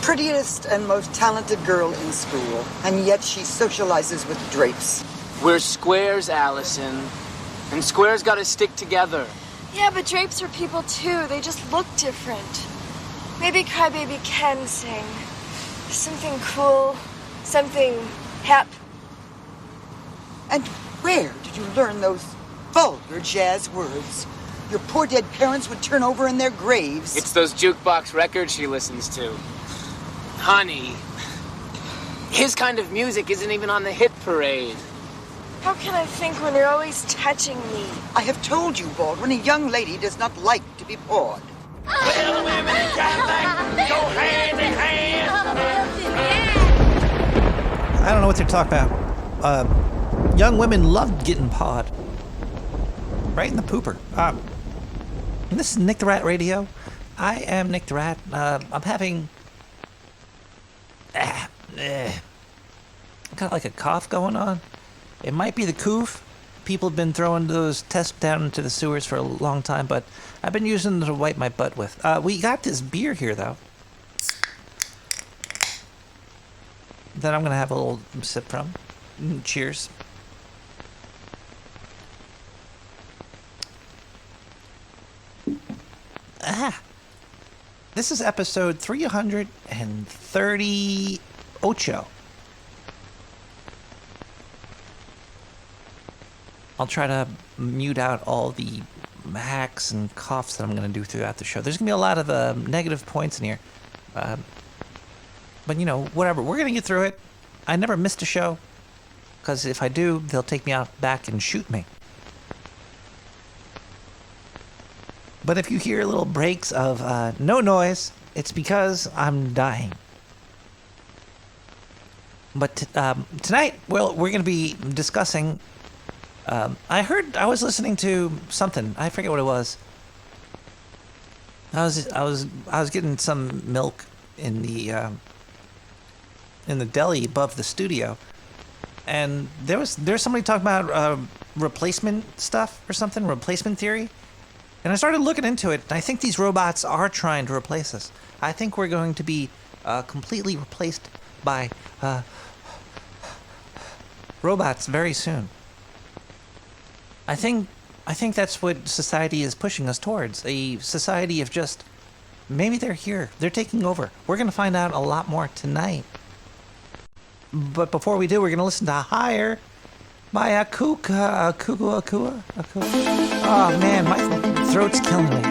prettiest and most talented girl in school, and yet she socializes with drapes. We're squares, Allison. And squares gotta stick together. Yeah, but drapes are people too. They just look different. Maybe Crybaby can sing. Something cool, something hep. And where did you learn those vulgar jazz words? Your poor dead parents would turn over in their graves. It's those jukebox records she listens to. Honey, his kind of music isn't even on the hit parade. How can I think when you're always touching me? I have told you, Baldwin, a young lady does not like to be pawed. Well, women and Cadillac go hand in hand. I don't know what they're talking about. Young women love getting pawed. Right in the pooper. This is Nick the Rat Radio. I am Nick the Rat. I'm having... got like a cough going on. It might be the COOOF. People have been throwing those tests down into the sewers for a long time, but I've been using them to wipe my butt with. We got this beer here, though, that I'm going to have a little sip from. Cheers. This is episode 338. I'll try to mute out all the hacks and coughs that I'm going to do throughout the show. There's going to be a lot of negative points in here. But, you know, whatever. We're going to get through it. I never missed a show. Because if I do, they'll take me out back and shoot me. But if you hear little breaks of no noise, it's because I'm dying. But tonight, well, we're going to be discussing... I was listening to something. I forget what it was. I was getting some milk in the deli above the studio, and there's somebody talking about replacement stuff or something, replacement theory. And I started looking into it, and I think these robots are trying to replace us. I think we're going to be completely replaced by robots very soon. I think that's what society is pushing us towards. A society of just, maybe they're here. They're taking over. We're going to find out a lot more tonight. But before we do, we're going to listen to Higher by Akuka. Oh, man, my throat's killing me.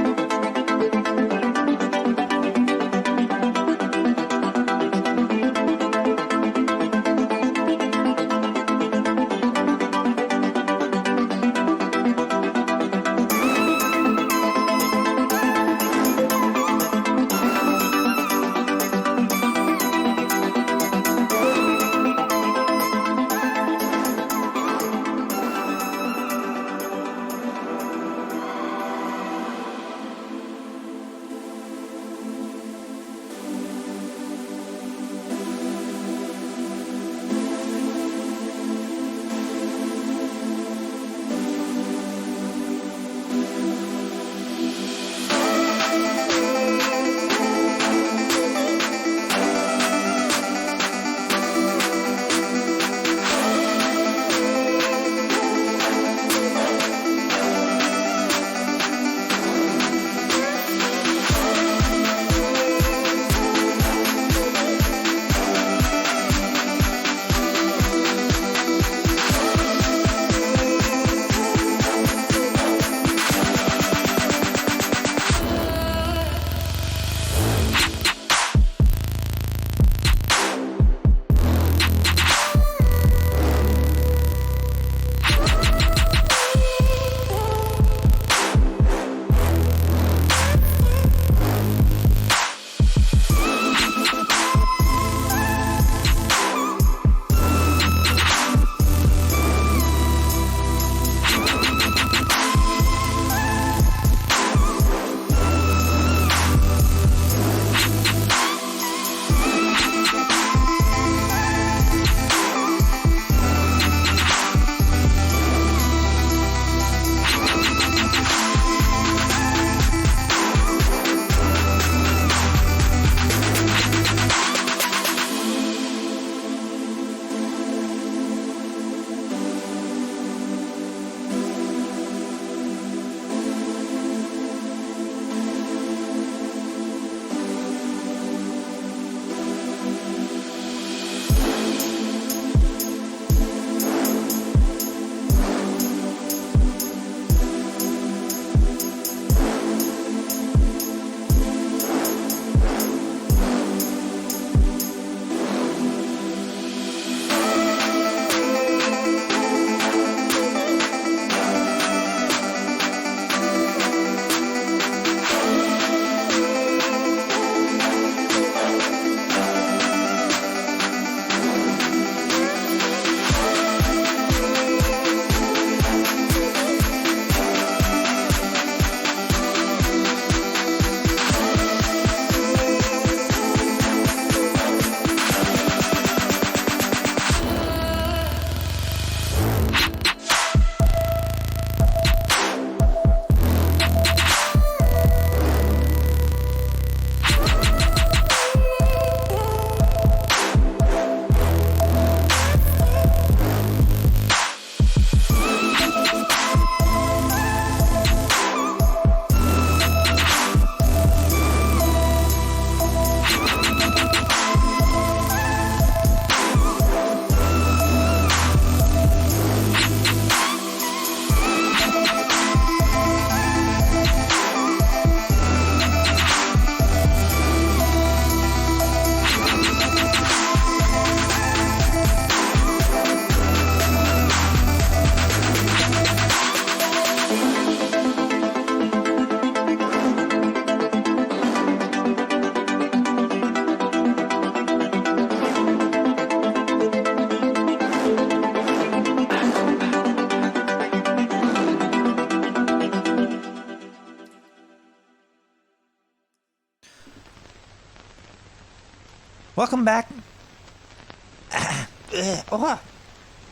Welcome back.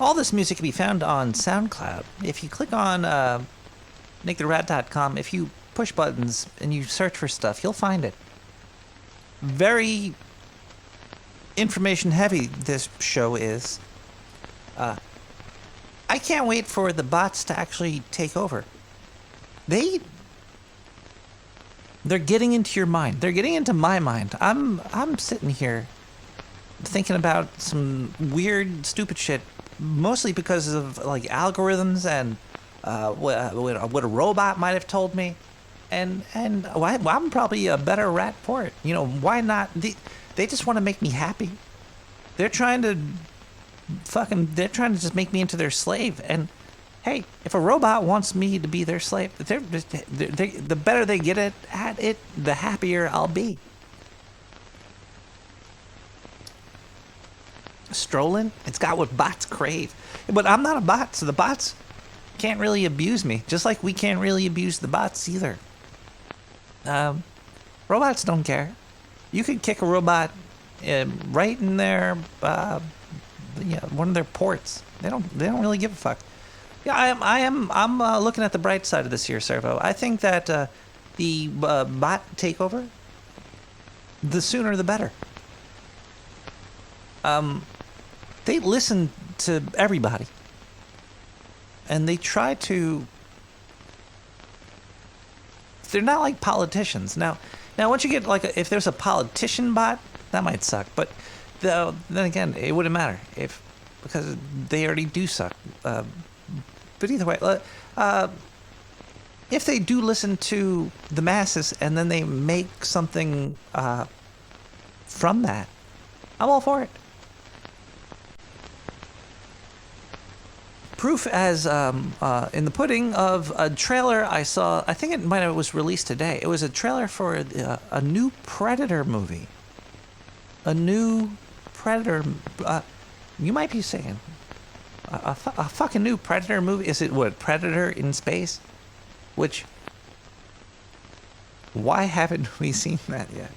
All this music can be found on SoundCloud. If you click on nicktherat.com, if you push buttons and you search for stuff, you'll find it. Very information heavy this show is. I can't wait for the bots to actually take over. They're getting into your mind. They're getting into my mind. I'm sitting here thinking about some weird, stupid shit, mostly because of like algorithms and what a robot might have told me, and I'm probably a better rat for it. You know, why not? They just want to make me happy. They're trying to just make me into their slave. And hey, if a robot wants me to be their slave, the better they get at it, the happier I'll be. Strolling, it's got what bots crave. But I'm not a bot, so the bots can't really abuse me, just like we can't really abuse the bots either. Robots don't care. You could kick a robot right in their one of their ports. They don't really give a fuck. Yeah, I'm looking at the bright side of this here, Servo. I think that the bot takeover, the sooner the better. They listen to everybody, and they try to. They're not like politicians. Now, once you get if there's a politician bot, that might suck. But then again, it wouldn't matter because they already do suck. But either way, if they do listen to the masses and then they make something from that, I'm all for it. Proof as in the pudding of a trailer I saw. I think it might have was released today. It was a trailer for a new Predator movie. A new Predator. You might be saying a fucking new Predator movie. Is it what, Predator in space? Which, why haven't we seen that yet?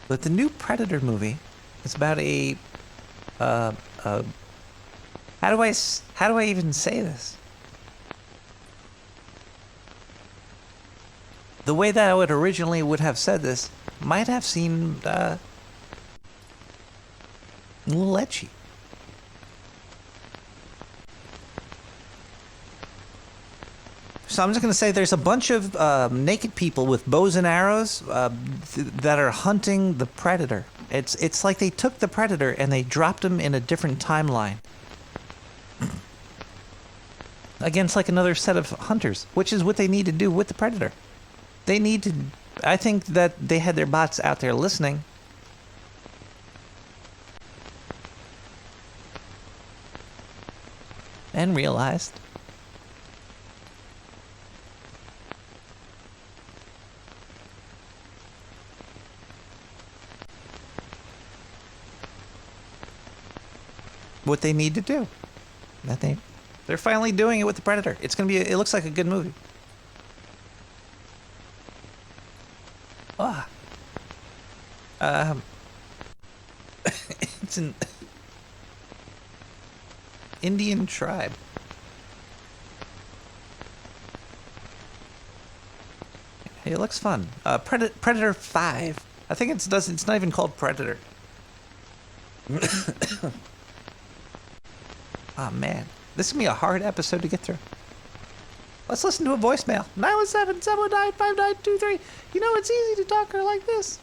But the new Predator movie is about how do I even say this? The way that I would have said this might have seemed a little etchy. So I'm just going to say there's a bunch of naked people with bows and arrows that are hunting the Predator. It's like they took the Predator and they dropped him in a different timeline. Against like another set of hunters, which is what they need to do with the Predator. They need to... I think that they had their bots out there listening. And realized... what they need to do. They're finally doing it with the Predator. It's gonna be. It looks like a good movie. It's an Indian tribe. It looks fun. Predator 5. I think it's not even called Predator. Oh man, this is gonna be a hard episode to get through. Let's listen to a voicemail. 917-709-5923. You know, it's easy to talk to her like this.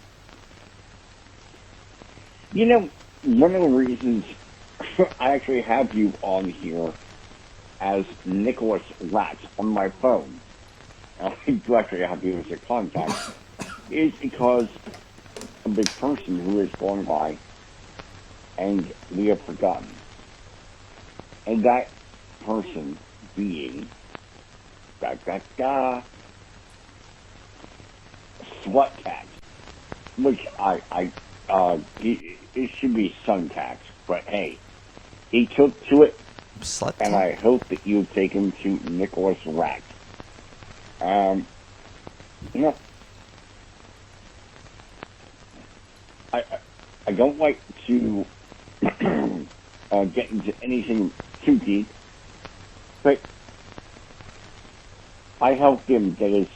You know, one of the reasons I actually have you on here as Nicholas Rat on my phone, I do actually have you as a contact, is because of the person who has gone by and we have forgotten. And that person being Slut Cat, which it should be Sun Cat, But hey, he took to it, Slut and talk? I hope that you take him to Nicholas Rat. You know, I don't like to get into anything too deep, but I helped him get his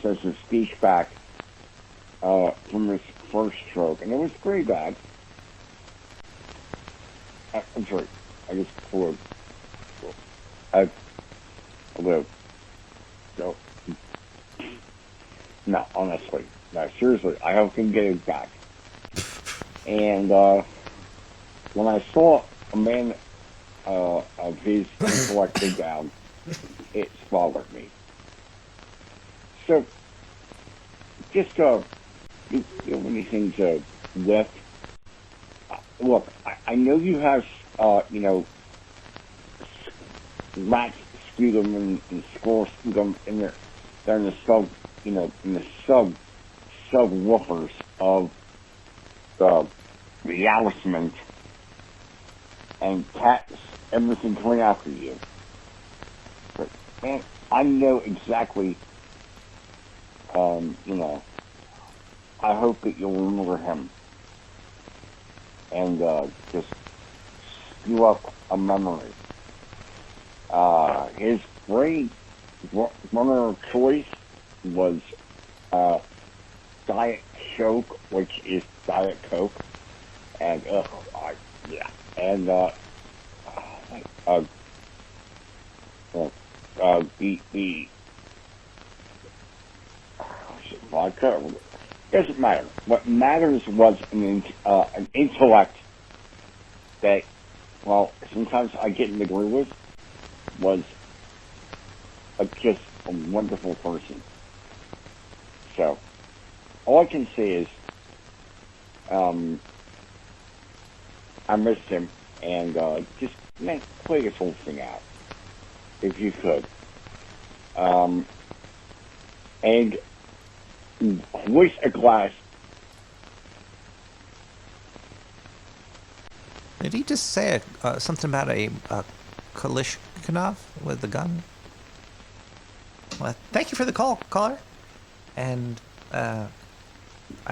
sense of speech back from his first stroke, and it was pretty bad. I'm sorry, I just pulled. I live. No, honestly, no, seriously, I helped him get it back. And when I saw a man of his intellect go down, it bothered me. So, just you have anything to lift? Look, I know you have rats sputum and squirrel sputum in there. They're in the subwoofers of the establishment, and cats, everything coming after you. But man, I know exactly. I hope that you'll remember him and just spew up a memory. His brain runner of choice was Diet Coke, which is Diet Coke, and yeah, and the vodka. Doesn't matter. What matters was an intellect that, well, sometimes I didn't agree with, was just a wonderful person. So, all I can say is, I missed him, and just play this whole thing out, if you could. And voice a glass. Did he just say something about a Kalishnikov with the gun? Well, thank you for the call, caller. And I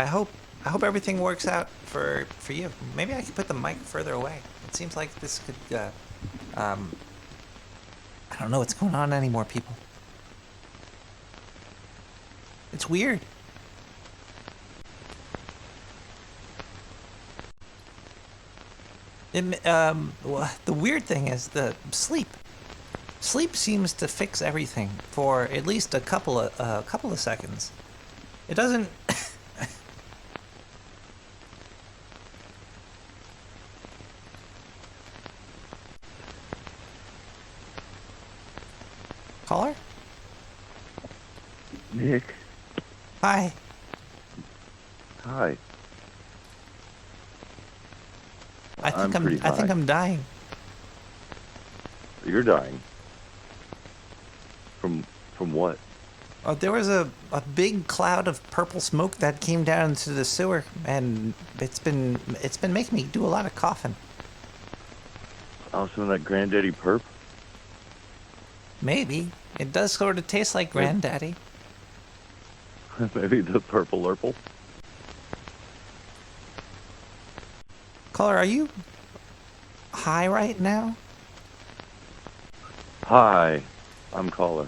hope everything works out for you. Maybe I could put the mic further away. It seems like this could. I don't know what's going on anymore, people. It's weird. Well, the weird thing is the sleep. Sleep seems to fix everything for at least a couple of seconds. It doesn't. Caller? Nick. Hi. Hi. I think I'm dying. You're dying. From what? There was a big cloud of purple smoke that came down into the sewer, and it's been making me do a lot of coughing. Oh, some of that granddaddy perp? Maybe. It does sort of taste like Granddaddy. Maybe the purple urple? Caller, are you high right now? Hi, I'm caller.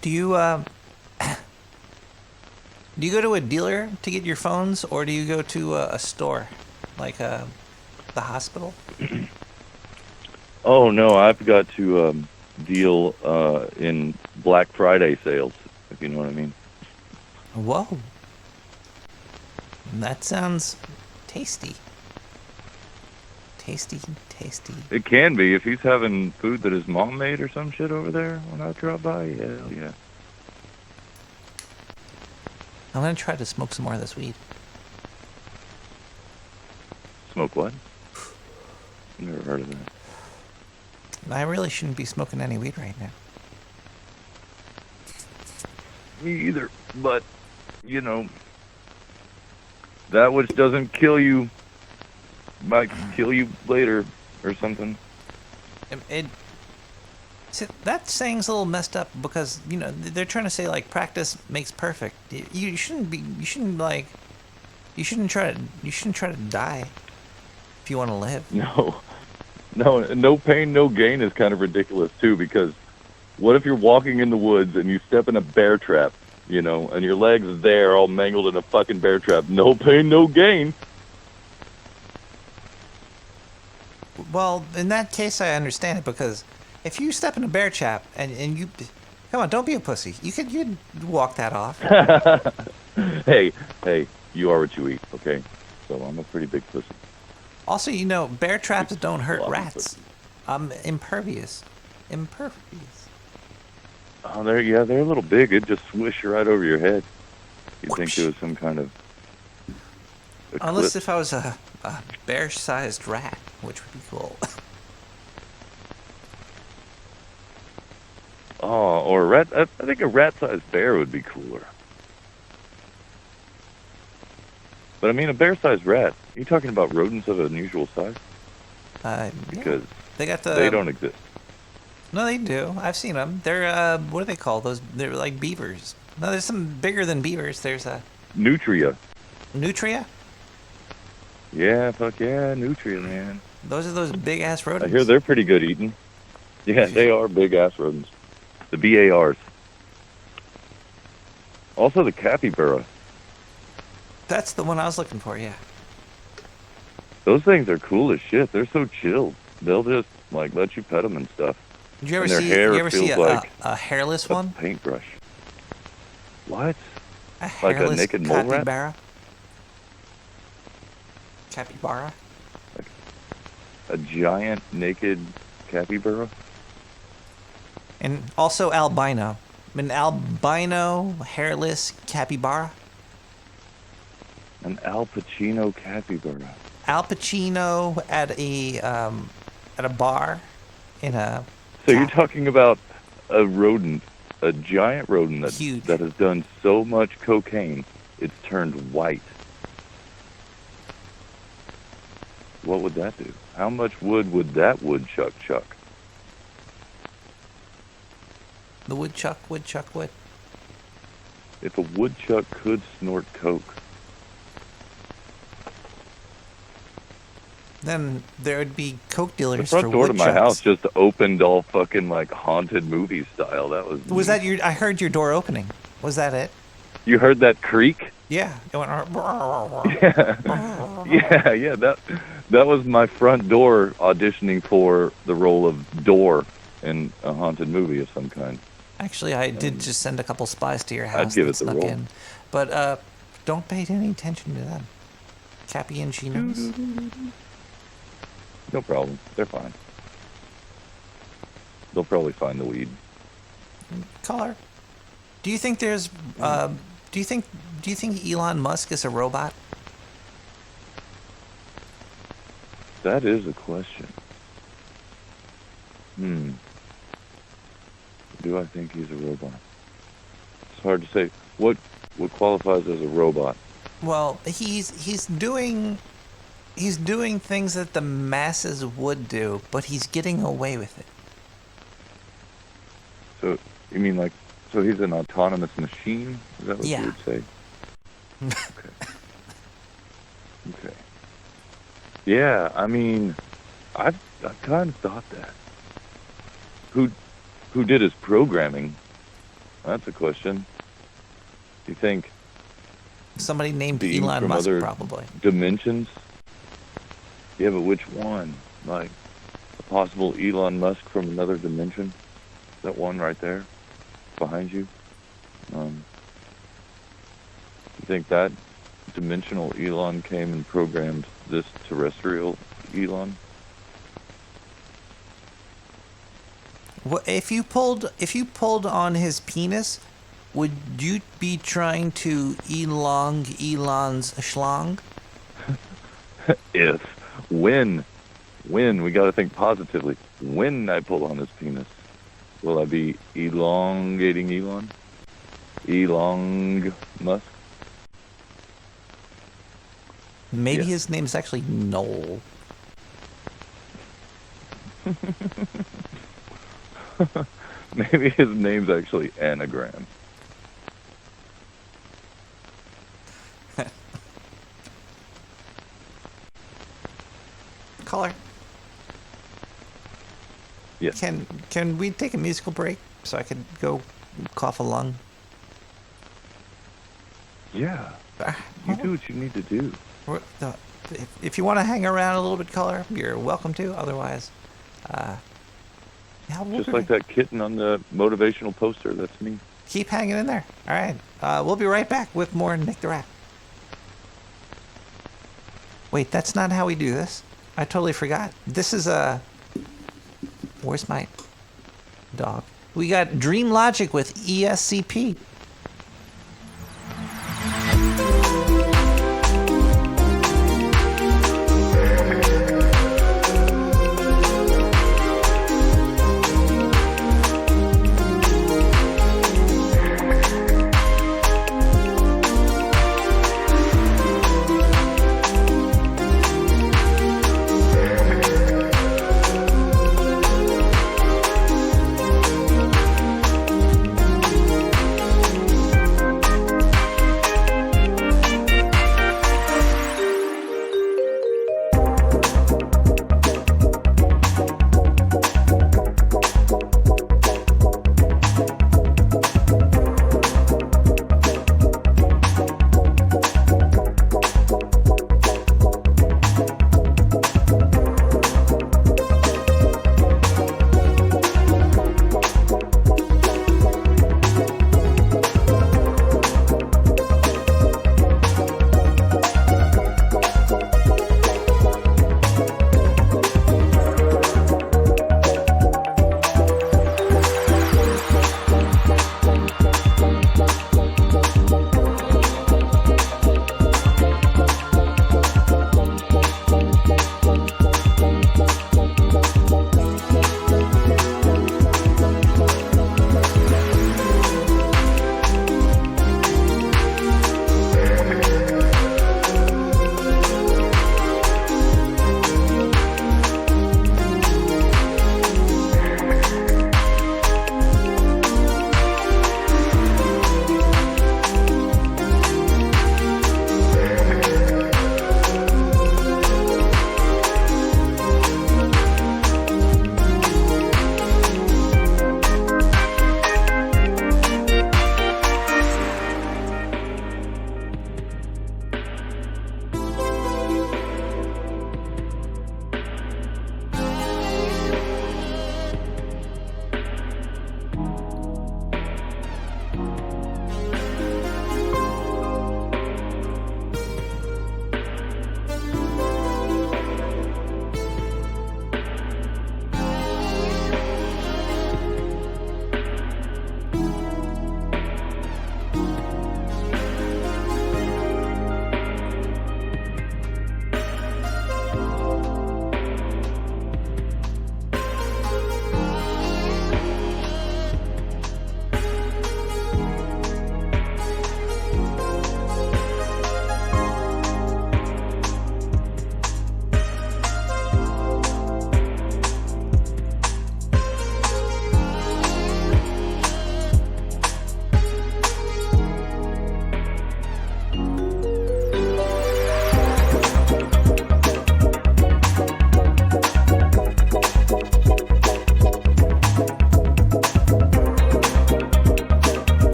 Do you go to a dealer to get your phones, or do you go to a store, like the hospital? Oh no, I've got to deal in Black Friday sales, if you know what I mean. Whoa. That sounds tasty. Tasty. It can be if he's having food that his mom made or some shit over there when I drop by. Hell yeah. I'm gonna try to smoke some more of this weed. Smoke what? Never heard of that. I really shouldn't be smoking any weed right now. Me either, but, you know, That which doesn't kill you might kill you later or something. See, that saying's a little messed up because they're trying to say like practice makes perfect. You shouldn't try to die if you want to live. No pain, no gain is kind of ridiculous too, because what if you're walking in the woods and you step in a bear trap, and your leg's there all mangled in a fucking bear trap? No pain, no gain. Well, in that case, I understand it, because if you step in a bear trap and you, come on, don't be a pussy. You'd walk that off. Hey, you are what you eat, okay? So I'm a pretty big pussy. Also, bear traps don't hurt rats. Impervious. Oh, they're a little big. It'd just swish right over your head. You'd think there was some kind of eclipse. Unless if I was a bear-sized rat, which would be cool. Oh, or a rat. I think a rat-sized bear would be cooler. But I mean, a bear-sized rat. Are you talking about rodents of unusual size? Because they don't exist. No, they do. I've seen them. They're what do they call those? They're like beavers. No, there's some bigger than beavers. There's a nutria. Nutria? Yeah, fuck yeah, nutria, man. Those are those big ass rodents. I hear they're pretty good eating. Yeah, they are big ass rodents. The BARs. Also the capybara. That's the one I was looking for, yeah. Those things are cool as shit. They're so chill. They'll just let you pet them and stuff. Did you ever see a hairless one? A paintbrush. What? Like a naked mole rat? Capybara? Like a giant naked capybara? And also albino. An albino hairless capybara. An Al Pacino capybara. Al Pacino at a bar in a... So you're talking about a rodent, a giant rodent that has done so much cocaine, it's turned white. What would that do? How much wood would that woodchuck chuck? The woodchuck would. If a woodchuck could snort coke. Then there would be coke dealers the front for door woodchucks. to my house just opened all fucking haunted movie style. That was. Was that your? I heard your door opening. Was that it? You heard that creak? Yeah. It went. Yeah. That was my front door auditioning for the role of Door in a haunted movie of some kind. Actually, I did just send a couple spies to your house. I'd give that it the snuck role. in, but don't pay any attention to them. Cappy and she knows. No problem. They're fine. They'll probably find the weed. Call her. Do you think there's? Do you think Elon Musk is a robot? That is a question. Do I think he's a robot? It's hard to say. What qualifies as a robot? Well, he's doing things that the masses would do, but he's getting away with it. So you mean so he's an autonomous machine? Is that what you would say? Okay. Yeah, I mean, I've kind of thought that. Who did his programming? That's a question. Do you think somebody named beings Elon from Musk, other probably dimensions? Yeah, but which one? Like a possible Elon Musk from another dimension? That one right there, behind you. You think that dimensional Elon came and programmed this terrestrial Elon? Well, if you pulled on his penis, would you be trying to Elon's schlong? When, we gotta think positively. When I pull on his penis, will I be elongating Elon? Elong Musk? Maybe Yeah. his name's actually Noel. Maybe his name's actually Anagram. Caller, Yes. can we take a musical break so I could go cough a lung? Yeah. You do what you need to do. If you want to hang around a little bit, caller, you're welcome to. Otherwise, yeah, Just like that kitten on the motivational poster. That's me. Keep hanging in there. All right. We'll be right back with more Nick the Rat. Wait, that's not how we do this. I totally forgot. This is where's my dog? We got Dream Logic with ESCP.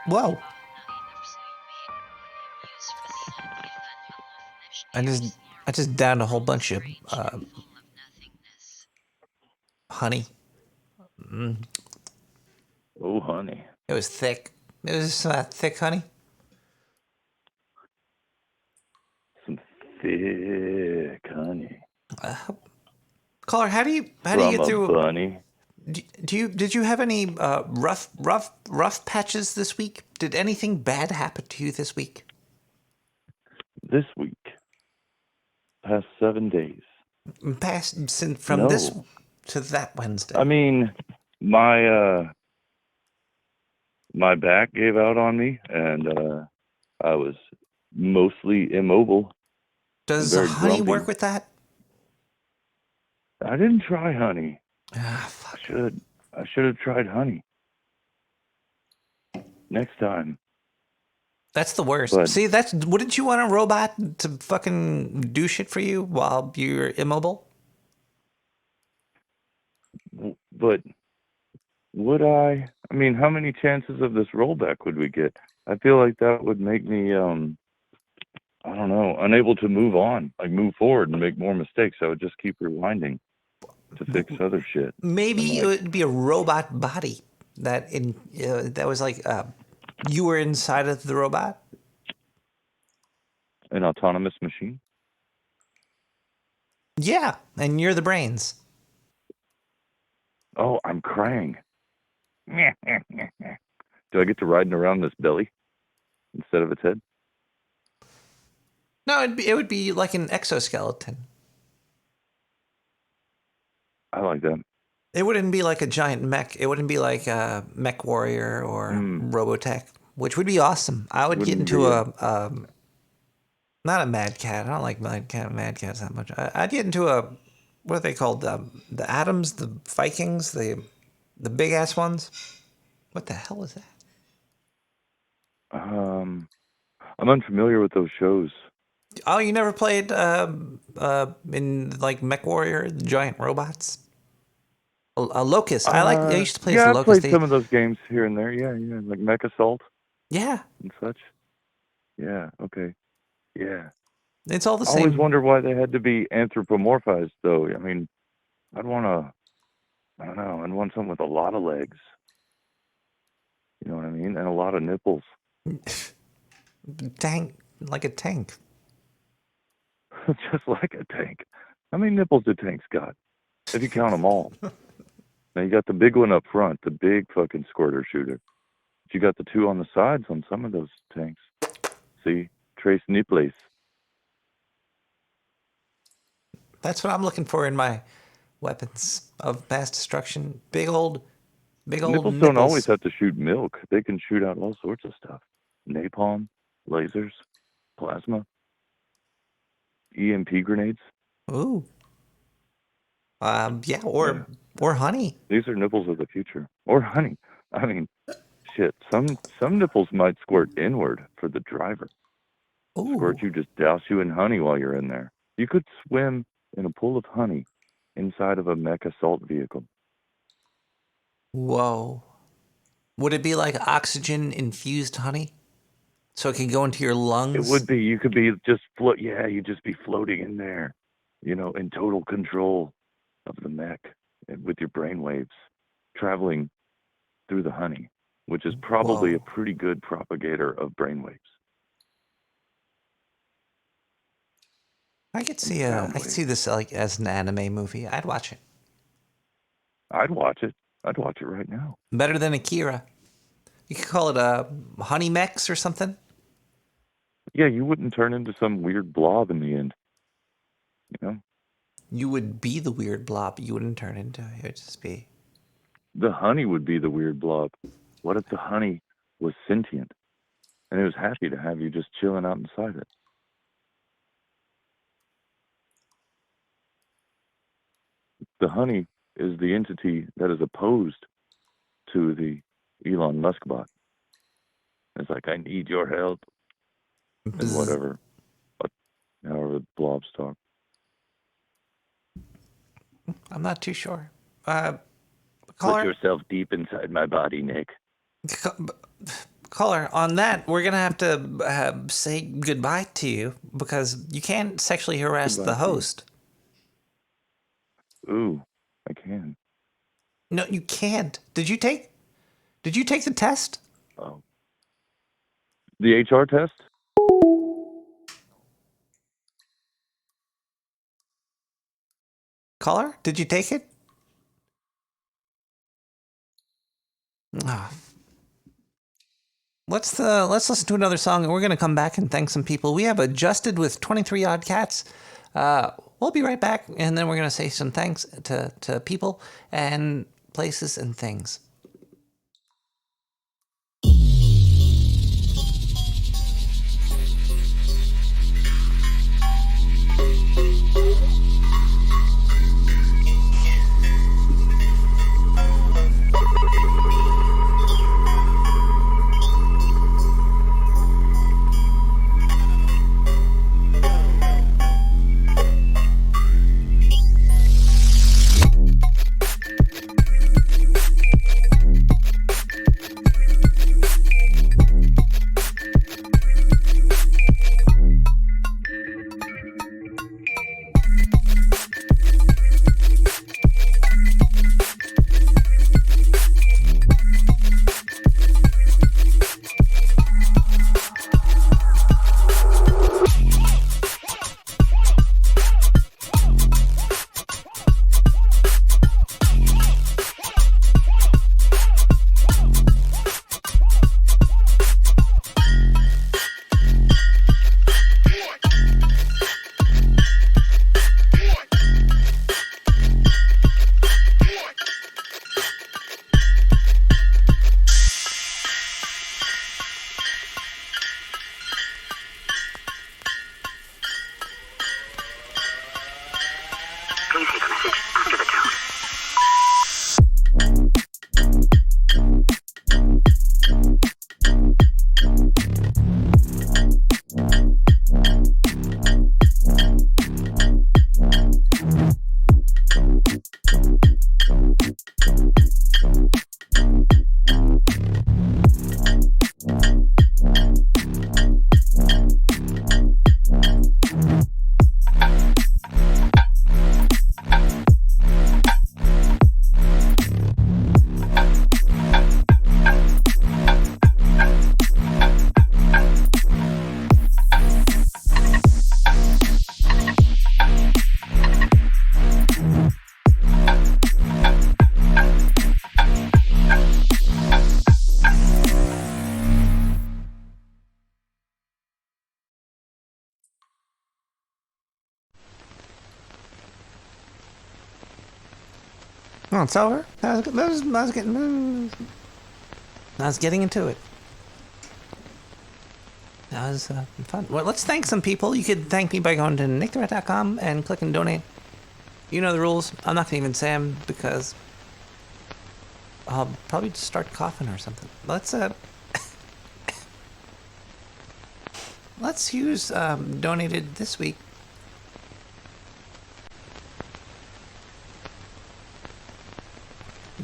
Whoa. I just I just downed a whole bunch of honey. Oh, honey. It was thick. It was thick honey. Some thick honey. Caller, how do you From get a through? bunny. Did you have any rough patches this week? Did anything bad happen to you this week? This week. Past 7 days. From this No. to that Wednesday. I mean, my my back gave out on me, and I was mostly immobile. Does very honey grumpy. work with that? I didn't try honey. Fuck. I should have tried honey. Next time. That's the worst. But- See, wouldn't you want a robot to fucking do shit for you while you're immobile? But would I? I mean, how many chances of this rollback would we get? I feel like that would make me, I don't know, unable to move on, like move forward and make more mistakes. I would just keep rewinding to fix other shit. Maybe And, it would be a robot body that was like you were inside of the robot. an autonomous machine. Yeah, and you're the brains. Oh, I'm Krang. Do I get to riding around this belly instead of its head? No, it would be like an exoskeleton. I like that. It wouldn't be like a giant mech. It wouldn't be like a Mech Warrior or Robotech, which would be awesome. I would get into not a Mad Cat. I don't like Mad Cats that much. I'd get into what are they called? The Atoms, the Vikings, the big ass ones. What the hell is that? I'm unfamiliar with those shows. Oh, you never played in like Mech Warrior, the giant robots? A Locust. I used to play as Yeah, the I Locust. played some of those games here and there. Yeah, like Mech Assault Yeah, and such. Yeah, okay. Yeah. it's all the I always same. wonder why they had to be anthropomorphized, though. I mean, I don't know, I'd want something with a lot of legs. You know what I mean? And a lot of nipples. Tank, like a tank. Just like a tank. How many nipples do tanks got? If you count them all. Now, you got the big one up front, the big fucking squirter shooter. But you got the two on the sides on some of those tanks. See? Trace nipples. That's what I'm looking for in my weapons of mass destruction. Big old Nipples don't always have to shoot milk. They can shoot out all sorts of stuff. Napalm, lasers, plasma, EMP grenades. Ooh. Yeah, or honey. These are nipples of the future. Or honey. I mean, shit. Some nipples might squirt inward for the driver. Ooh. Squirt you, just douse you in honey while you're in there. You could swim in a pool of honey inside of a mech assault vehicle. Whoa. Would it be like oxygen infused honey? So it can go into your lungs? It would be. You could be just you'd just be floating in there, in total control of the mech with your brain waves traveling through the honey, which is probably a pretty good propagator of brain waves. I could see this like as an anime movie. I'd watch it. I'd watch it. I'd watch it right now. Better than Akira. You could call it a Honey Mechs or something. Yeah, you wouldn't turn into some weird blob in the end. You would be the weird blob. You wouldn't turn into it. It would just be. The honey would be the weird blob. What if the honey was sentient and it was happy to have you just chilling out inside it? The honey is the entity that is opposed to the Elon Musk bot. It's like, I need your help. And whatever. However the blobs talk. I'm not too sure. Put yourself deep inside my body, Nick. Caller, on that, we're going to have to say goodbye to you because you can't sexually harass the host. Ooh, I can. No, you can't. Did you take the test? Oh. The HR test? Caller, did you take it? Oh. Let's listen to another song, and we're going to come back and thank some people. We have Adjusted with 23 Odd Cats. We'll be right back, and then we're going to say some thanks to people and places and things. Oh, it's over? I was getting into it. That was fun. Well, let's thank some people. You could thank me by going to nicktherat.com and clicking donate. You know the rules. I'm not going to even say them because I'll probably just start coughing or something. Let's use donated this week.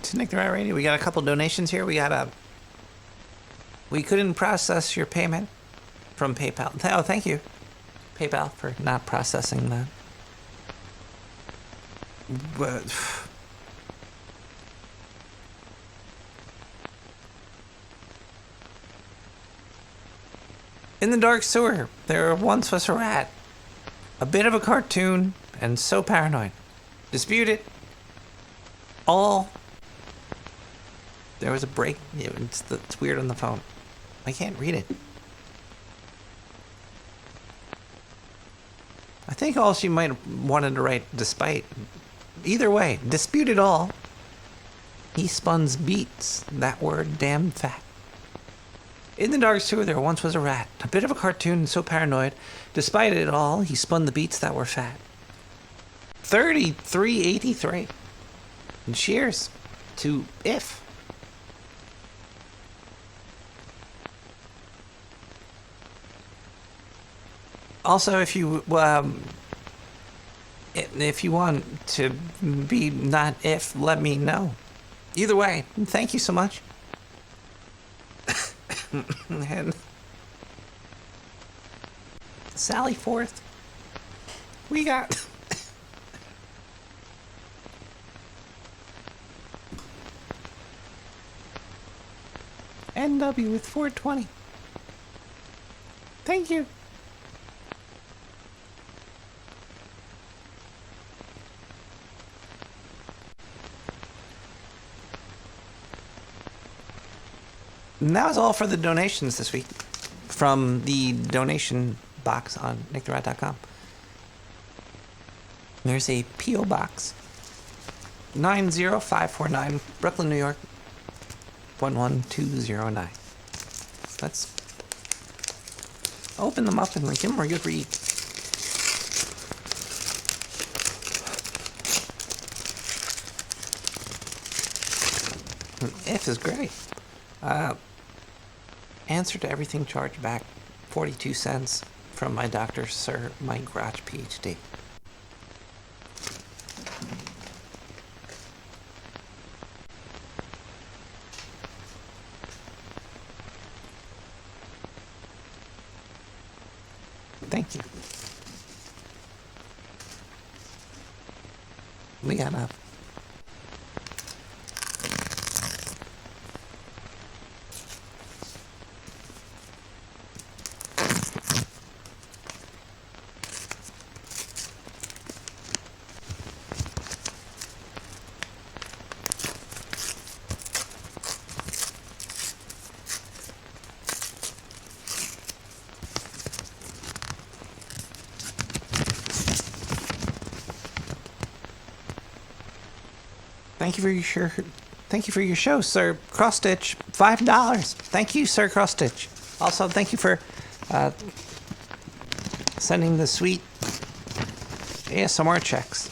To Nick the Rat Radio, we got a couple donations here. We couldn't process your payment from PayPal. Oh, thank you, PayPal, for not processing that. But in the dark sewer, there once was a rat, a bit of a cartoon, and so paranoid. Disputed. All. There was a break. Yeah, it's weird on the phone. I can't read it. I think all she might have wanted to write, despite. Either way, disputed all. He spuns beats. That word damn fat. In the dark sewer, there once was a rat, a bit of a cartoon and so paranoid. Despite it all, he spun the beats that were fat. 3383. And cheers to If. Also, if you want to be not If, let me know. Either way, thank you so much. And Sally Forth. We got NW with 420. Thank you. And that was all for the donations this week from the donation box on nicktherat.com. There's a P.O. Box 90549, Brooklyn, New York 11209. Let's open them up and give them a good read. F is great. Answer to everything charged back 42 cents from my doctor, Sir Mike Grotch, PhD. Thank you. We got up. Thank you for your show, Sir Cross-Stitch. $5. Thank you, Sir Cross-Stitch. Also, thank you for sending the sweet ASMR checks.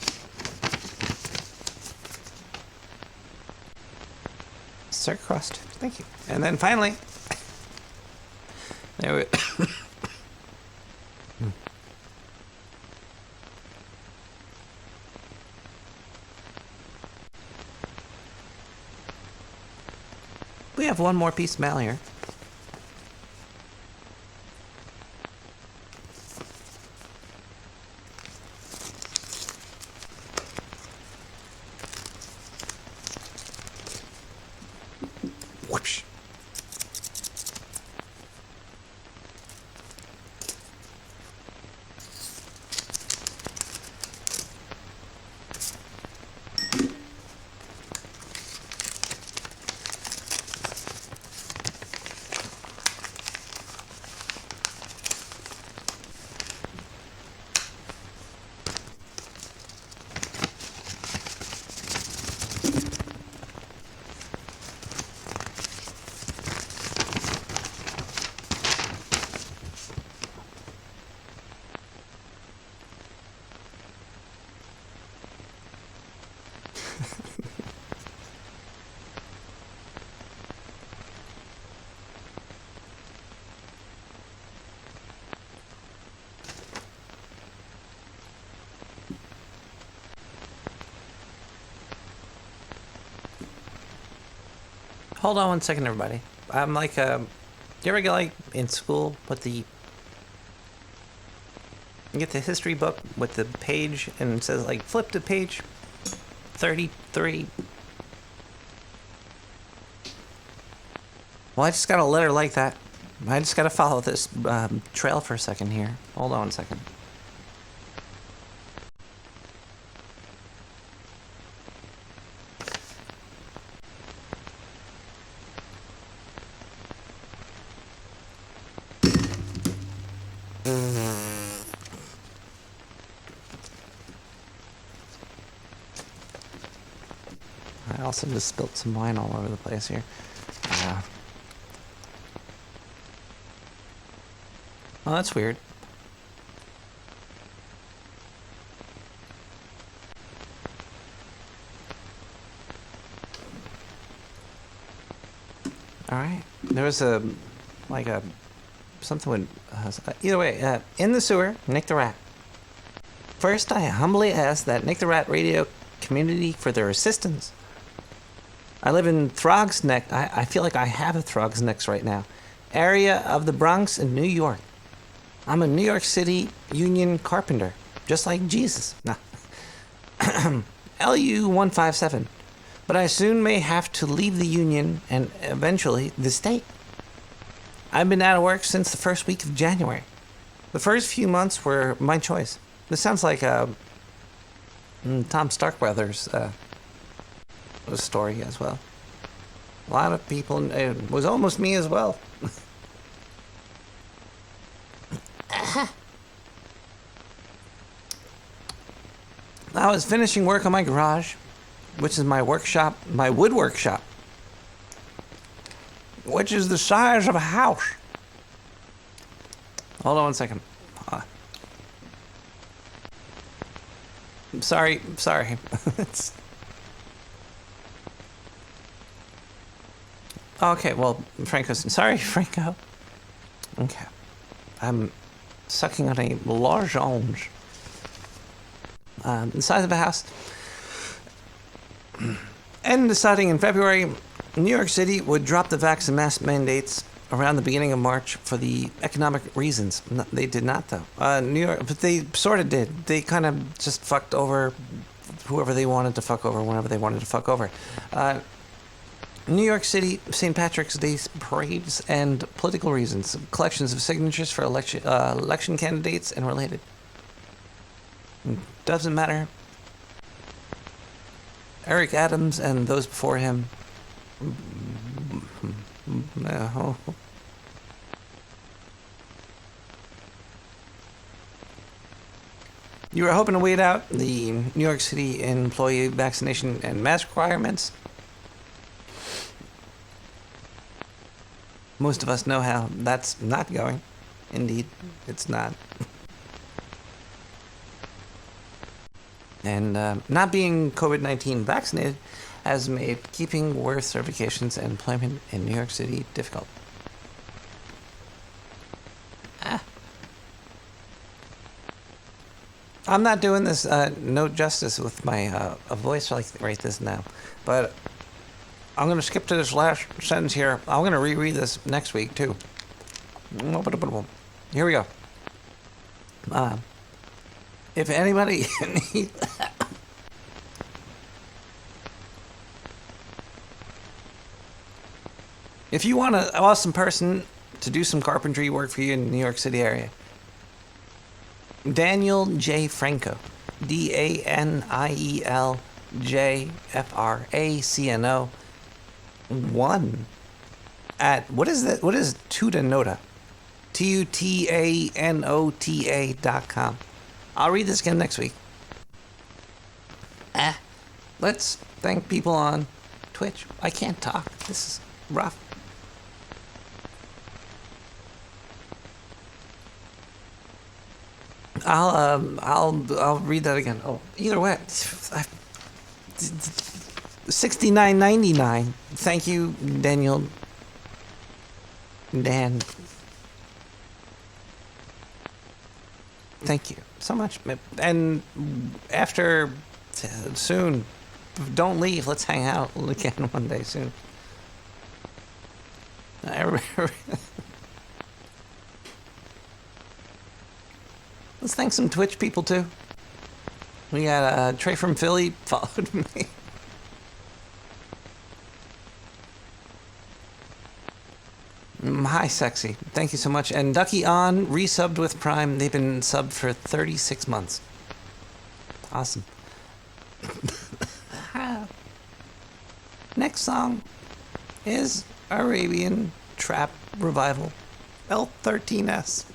Sir Cross-Stitch, thank you. And then finally, there we We have one more piece of mail here. Whoosh. Hold on one second, everybody. I'm like, you ever get like in school with you get the history book with the page and it says like flip to page 33. Well, I just got a letter like that. I just got to follow this trail for a second here. Hold on a second. I also just spilt some wine all over the place here. Oh, that's weird. All right. There was something with either way. In the sewer, Nick the Rat. First, I humbly ask that Nick the Rat radio community for their assistance. I live in Throg's Neck. I feel like I have a Throg's Neck right now. area of the Bronx in New York. I'm a New York City union carpenter, just like Jesus. Nah. LU 157. But I soon may have to leave the union and eventually the state. I've been out of work since the first week of January. The first few months were my choice. This sounds like Tom Starkweather's story as well. A lot of people, it was almost me as well. I was finishing work on my garage, which is my workshop, my wood workshop, which is the size of a house. Hold on one second. Sorry. It's... Okay, well, sorry, Franco. Okay. I'm sucking on a large orange. The size of a house. And deciding in February, New York City would drop the vax and mask mandates around the beginning of March for the economic reasons. No, they did not, though. New York, but they sort of did. They kind of just fucked over whoever they wanted to fuck over whenever they wanted to fuck over. New York City, St. Patrick's Day parades and political reasons. Collections of signatures for election candidates and related. Doesn't matter. Eric Adams and those before him. No. You were hoping to wait out the New York City employee vaccination and mask requirements. Most of us know how that's not going. Indeed, it's not. And not being COVID-19 vaccinated has made keeping work certifications and employment in New York City difficult. I'm not doing this no justice with my voice like right this now, but I'm going to skip to this last sentence here. I'm going to reread this next week, too. Here we go. If anybody needs... If you want an awesome person to do some carpentry work for you in the New York City area, Daniel J. Franco, DANIEL JFRACNO 1 at what is that? What is Tutanota? TUTANOTA.com. I'll read this again next week. Let's thank people on Twitch. I can't talk. This is rough. I'll read that again. Oh, either way, $69.99. Thank you, Daniel. Dan. Thank you so much. And after soon, don't leave. Let's hang out again one day soon. Let's thank some Twitch people too. We got Trey from Philly followed me. Hi, sexy. Thank you so much. And Ducky On resubbed with Prime. They've been subbed for 36 months. Awesome. Next song is Arabian Trap Revival, L13S.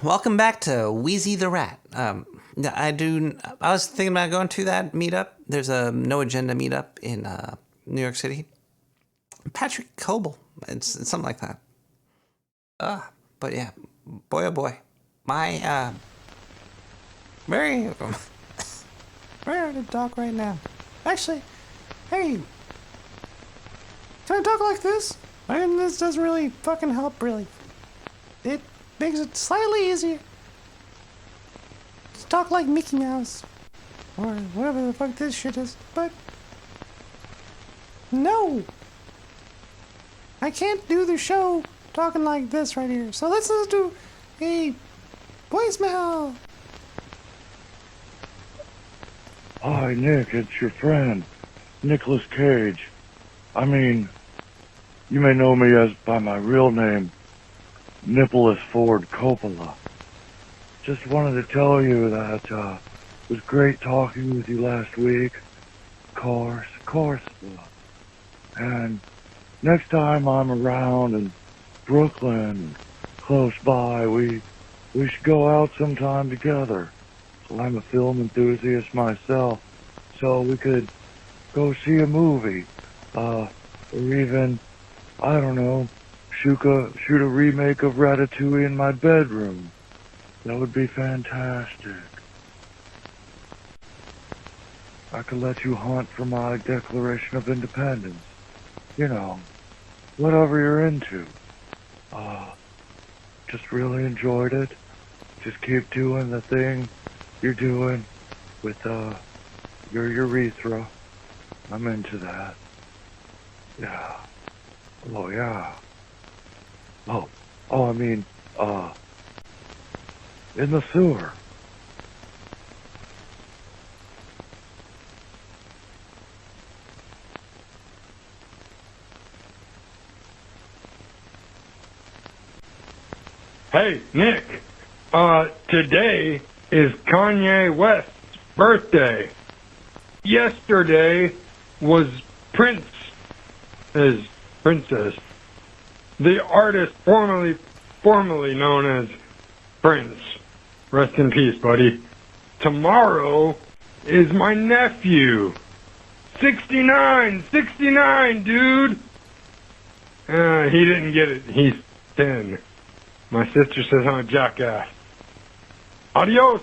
Welcome back to Wheezy the Rat. I was thinking about going to that meetup. There's a No Agenda meetup in New York City. Patrick Coble. It's something like that. But yeah, boy oh boy. My, very hard to talk right now. Actually, hey, can I talk like this? And this doesn't really fucking help, really. It makes it slightly easier to talk like Mickey Mouse. Or whatever the fuck this shit is. But, no. I can't do the show talking like this right here. So let's just do a voicemail. Hi, Nick, it's your friend, Nicolas Cage. I mean, you may know me as by my real name, Nicholas Ford Coppola. Just wanted to tell you that it was great talking with you last week. Of course. And next time I'm around in Brooklyn, close by, we should go out sometime together. I'm a film enthusiast myself, so we could go see a movie, or even, I don't know, shoot a remake of Ratatouille in my bedroom. That would be fantastic. I could let you hunt for my Declaration of Independence. You know, whatever you're into. Just really enjoyed it. Just keep doing the thing you're doing with your urethra. I'm into that. Yeah. Oh yeah. Oh, I mean, in the sewer. Hey, Nick, today is Kanye West's birthday. Yesterday was Prince's Princess, the artist formerly known as Prince. Rest in peace, buddy. Tomorrow is my nephew. 69, dude. He didn't get it. He's 10. My sister says I'm a jackass. Adios.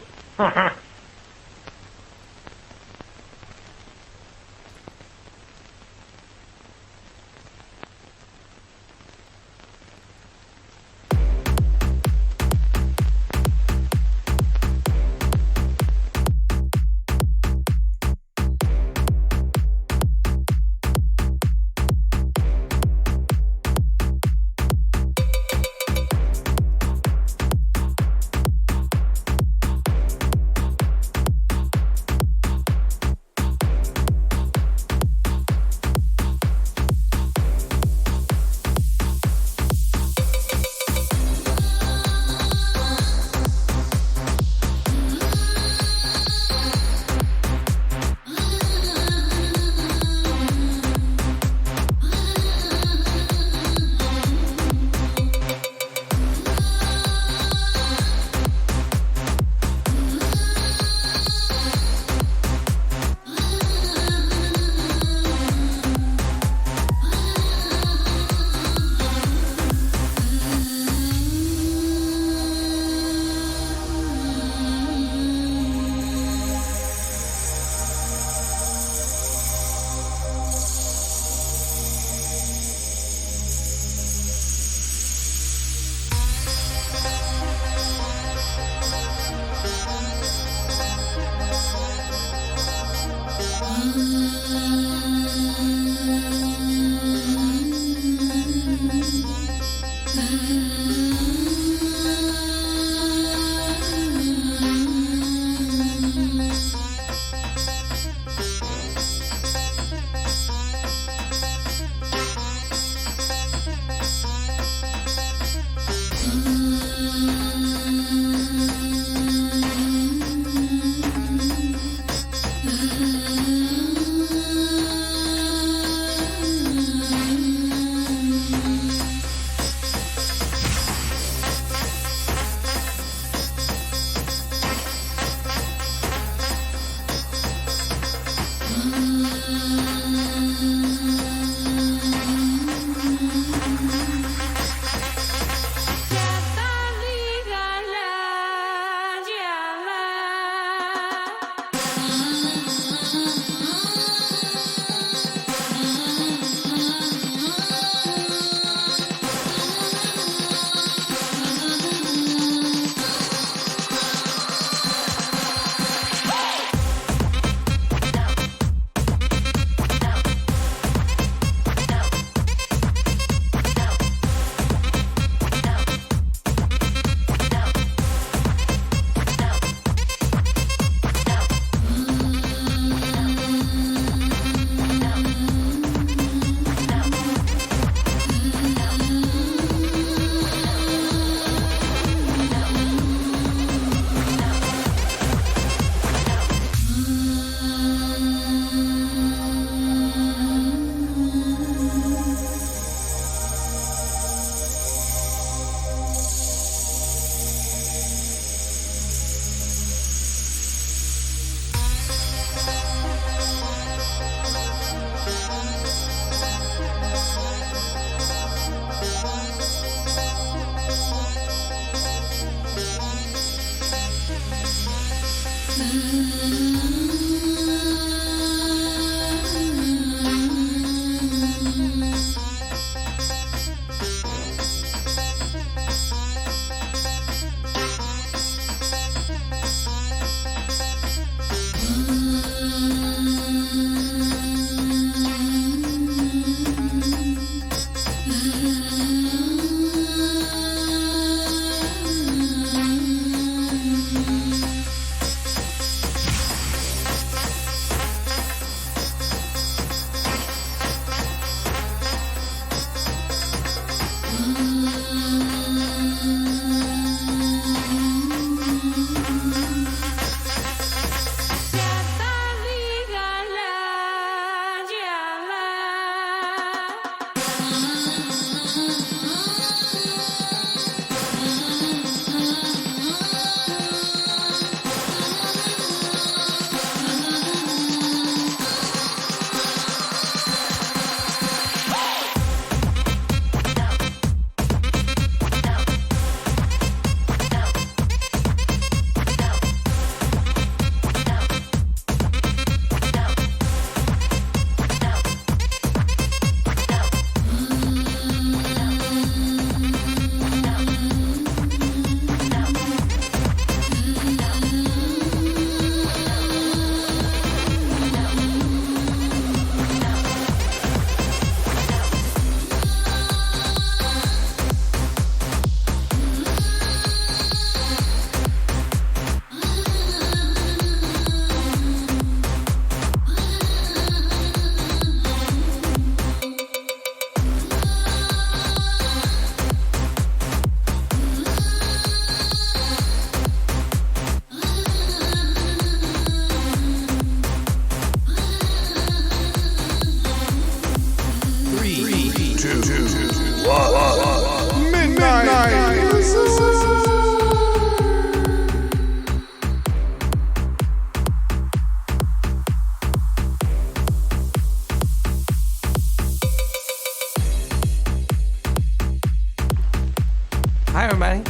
Hi, everybody.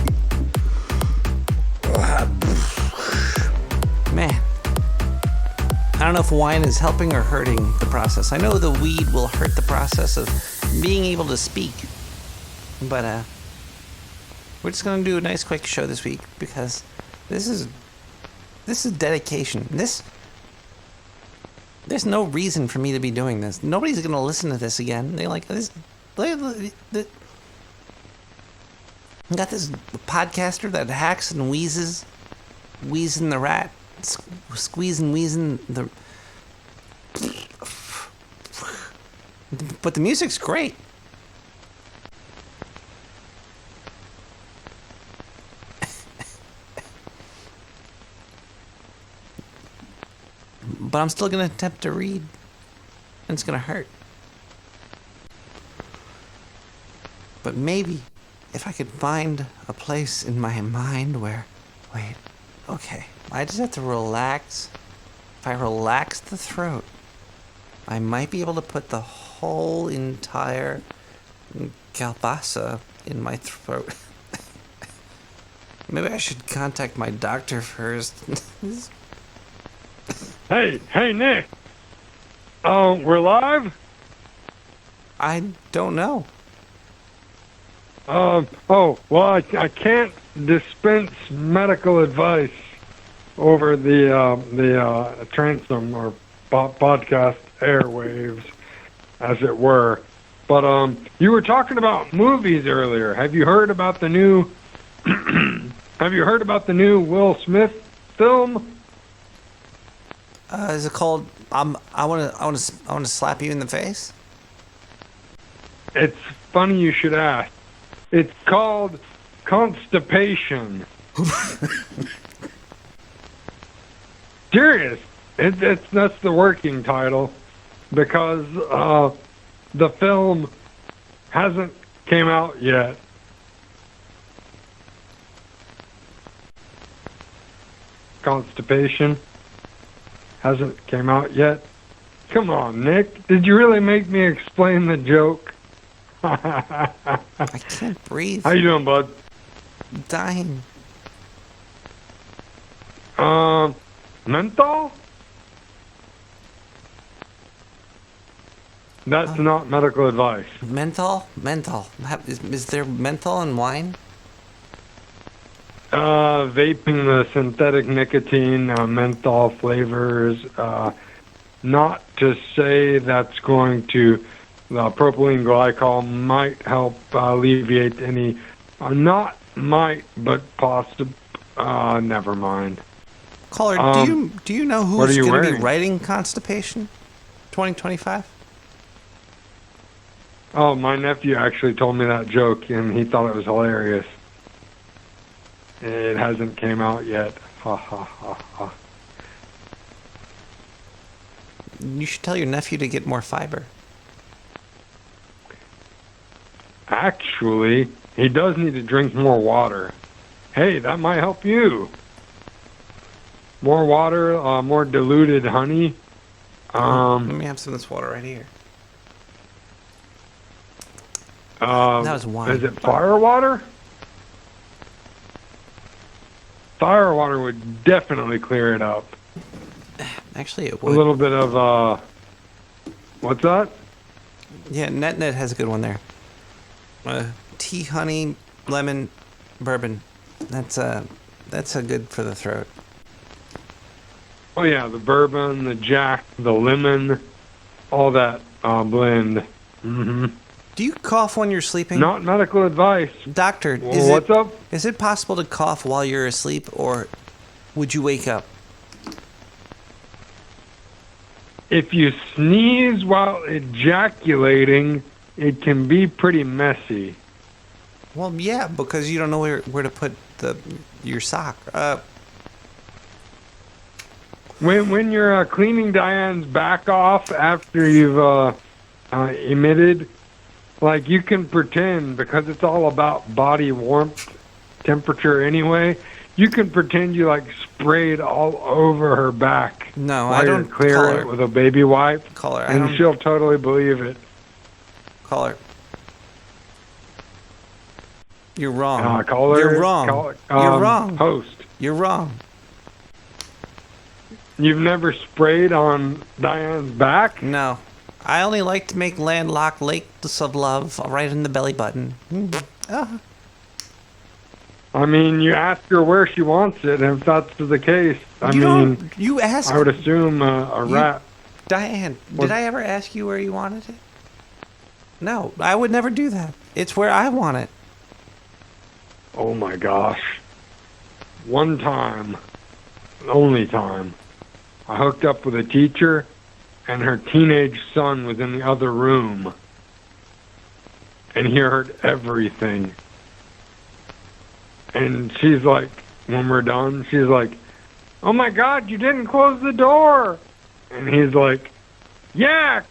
Man, I don't know if wine is helping or hurting the process. I know the weed will hurt the process of being able to speak, but we're just gonna do a nice quick show this week because this is dedication. There's no reason for me to be doing this. Nobody's gonna listen to this again. They like this. Got this podcaster that hacks and wheezes, wheezing the rat, squeezing, wheezing the. But the music's great. But I'm still gonna attempt to read, and it's gonna hurt. But maybe if I could find a place in my mind where, okay, I just have to relax. If I relax the throat, I might be able to put the whole entire kalbasa in my throat. Maybe I should contact my doctor first. Hey, Nick. We're live? I don't know. Well, I can't dispense medical advice over the transom or podcast airwaves, as it were. But you were talking about movies earlier. Have you heard about the new? Have you heard about the new Will Smith film? Is it called? I want to slap you in the face. It's funny you should ask. It's called Constipation. Serious. That's the working title because the film hasn't came out yet. Constipation hasn't came out yet. Come on, Nick. Did you really make me explain the joke? I can't breathe. How you doing, bud? I'm dying. Menthol? That's not medical advice. Menthol? Menthol. Is there menthol in wine? Vaping the synthetic nicotine, menthol flavors. Not to say that's going to, propylene glycol might help alleviate any, not might, but possible. Never mind. Caller, do you know who's going to be wearing? writing Constipation 2025? Oh, my nephew actually told me that joke, and he thought it was hilarious. It hasn't came out yet. Ha ha ha ha. You should tell your nephew to get more fiber. Actually, he does need to drink more water. Hey, that might help you. More water, more diluted honey. Let me have some of this water right here. That was wine. Is it fire water? Fire water would definitely clear it up. Actually, it A would. little bit of, what's that? Yeah, Net has a good one there. Tea, honey, lemon, bourbon. That's a good for the throat. Oh yeah, the bourbon, the Jack, the lemon, all that blend. Mm-hmm. Do you cough when you're sleeping? Not medical advice. Doctor, What's up? Is it possible to cough while you're asleep, or would you wake up? If you sneeze while ejaculating, it can be pretty messy. Well, yeah, because you don't know where to put your sock. When you're cleaning Diane's back off after you've emitted, like you can pretend, because it's all about body warmth, temperature anyway, you can pretend you like sprayed all over her back. No, while I don't. You're clear it with a baby wipe, Caller, I and don't. she'll totally believe it. Caller. You're wrong. Caller, You're wrong. You're wrong. Host. You're wrong. You've never sprayed on Diane's back? No. I only like to make landlocked lakes of love right in the belly button. I mean, you ask her where she wants it, and if that's the case, You asked. I would assume a rat. Diane, did I ever ask you where you wanted it? No, I would never do that. It's where I want it. Oh my gosh. One time, only time, I hooked up with a teacher, and her teenage son was in the other room, and he heard everything. And she's like, when we're done, she's like, "Oh my God, you didn't close the door!" And he's like, "Yeah."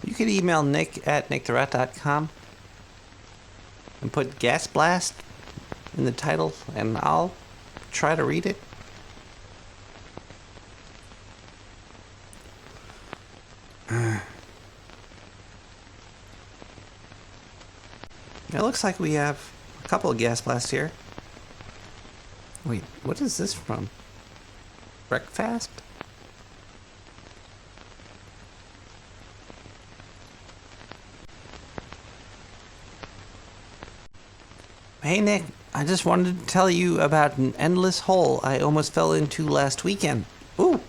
You could email Nick at nicktherat.com and put Gas Blast in the title, and I'll try to read it. It looks like we have a couple of gas blasts here. Wait, what is this from? Breakfast? Hey Nick, I just wanted to tell you about an endless hole I almost fell into last weekend. Ooh,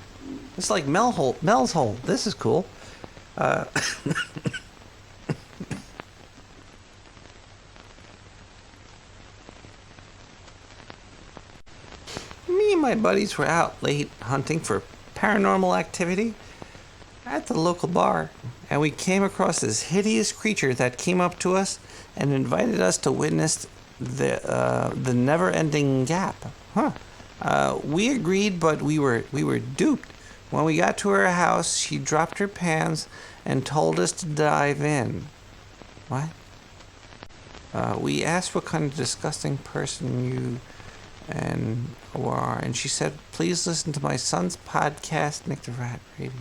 it's like Mel's hole. This is cool. Me and my buddies were out late hunting for paranormal activity at the local bar, and we came across this hideous creature that came up to us and invited us to witness the never-ending gap. Huh. We agreed, but we were duped. When we got to her house, she dropped her pants and told us to dive in. What? We asked what kind of disgusting person you are, and she said, please listen to my son's podcast, Nick the Rat Radio.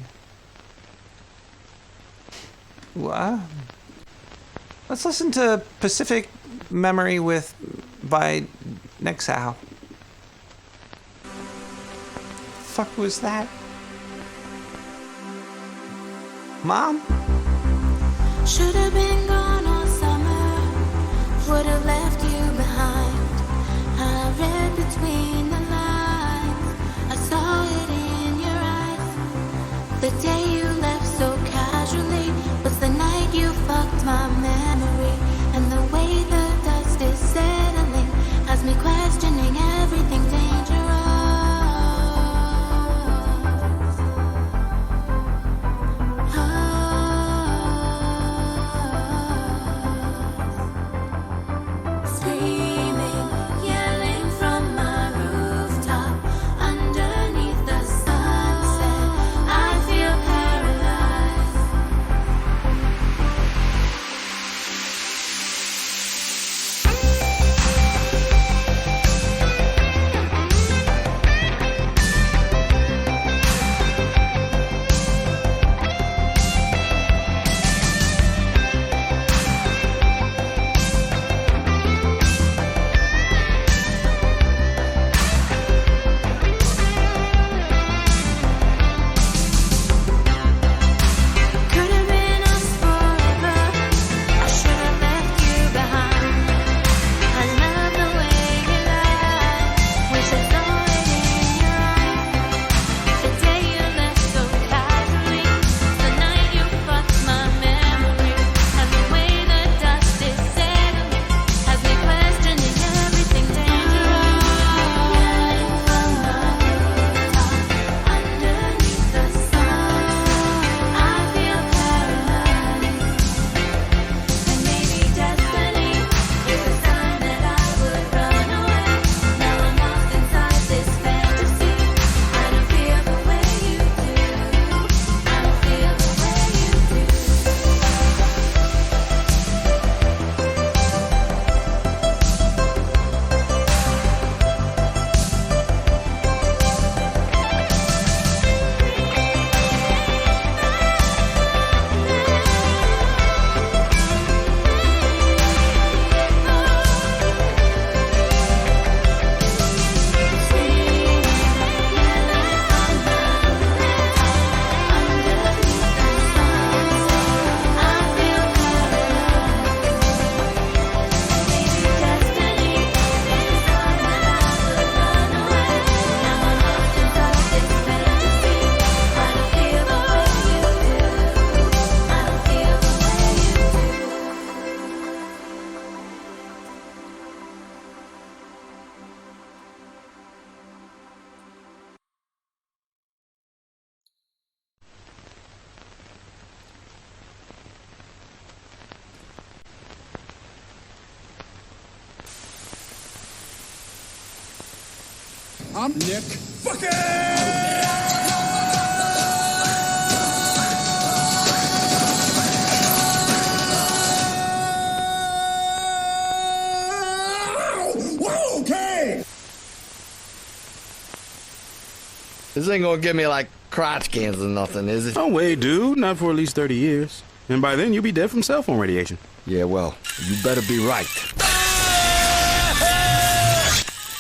What? Let's listen to Pacific Memory by Nick Sal. Fuck was that? Mom? Should have been gone all summer, would have left you behind. I read between the lines, I saw it in your eyes. The day you left so casually was the night you fucked my memory. And the way the dust is settling has me questioning everything dangerous. I'm Nick fucking... Okay! This ain't gonna give me like crotch cancer or nothing, is it? No way, dude. Not for at least 30 years. And by then, you'll be dead from cell phone radiation. Yeah, well, you better be right.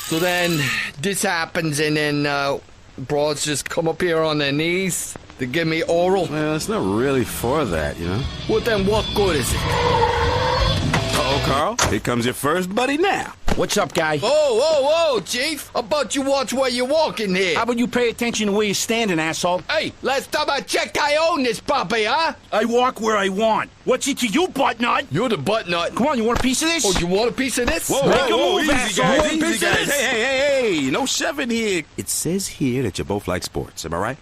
So then, this happens and then, broads just come up here on their knees to give me oral? Well, it's not really for that, you know? Well, then what good is it? Uh-oh, Carl. Here comes your first buddy now. What's up, guy? Whoa, Chief. How about you watch where you walk in here? How about you pay attention to where you're standing, asshole? Hey, last time I checked, I own this puppy, huh? I walk where I want. What's it to you, butt nut? You're the butt nut. Come on, you want a piece of this? Oh, you want a piece of this? Whoa, Make a move, easy, asshole. guys, easy, Piece of guys. this. Hey, no shoving here. It says here that you both like sports, am I right?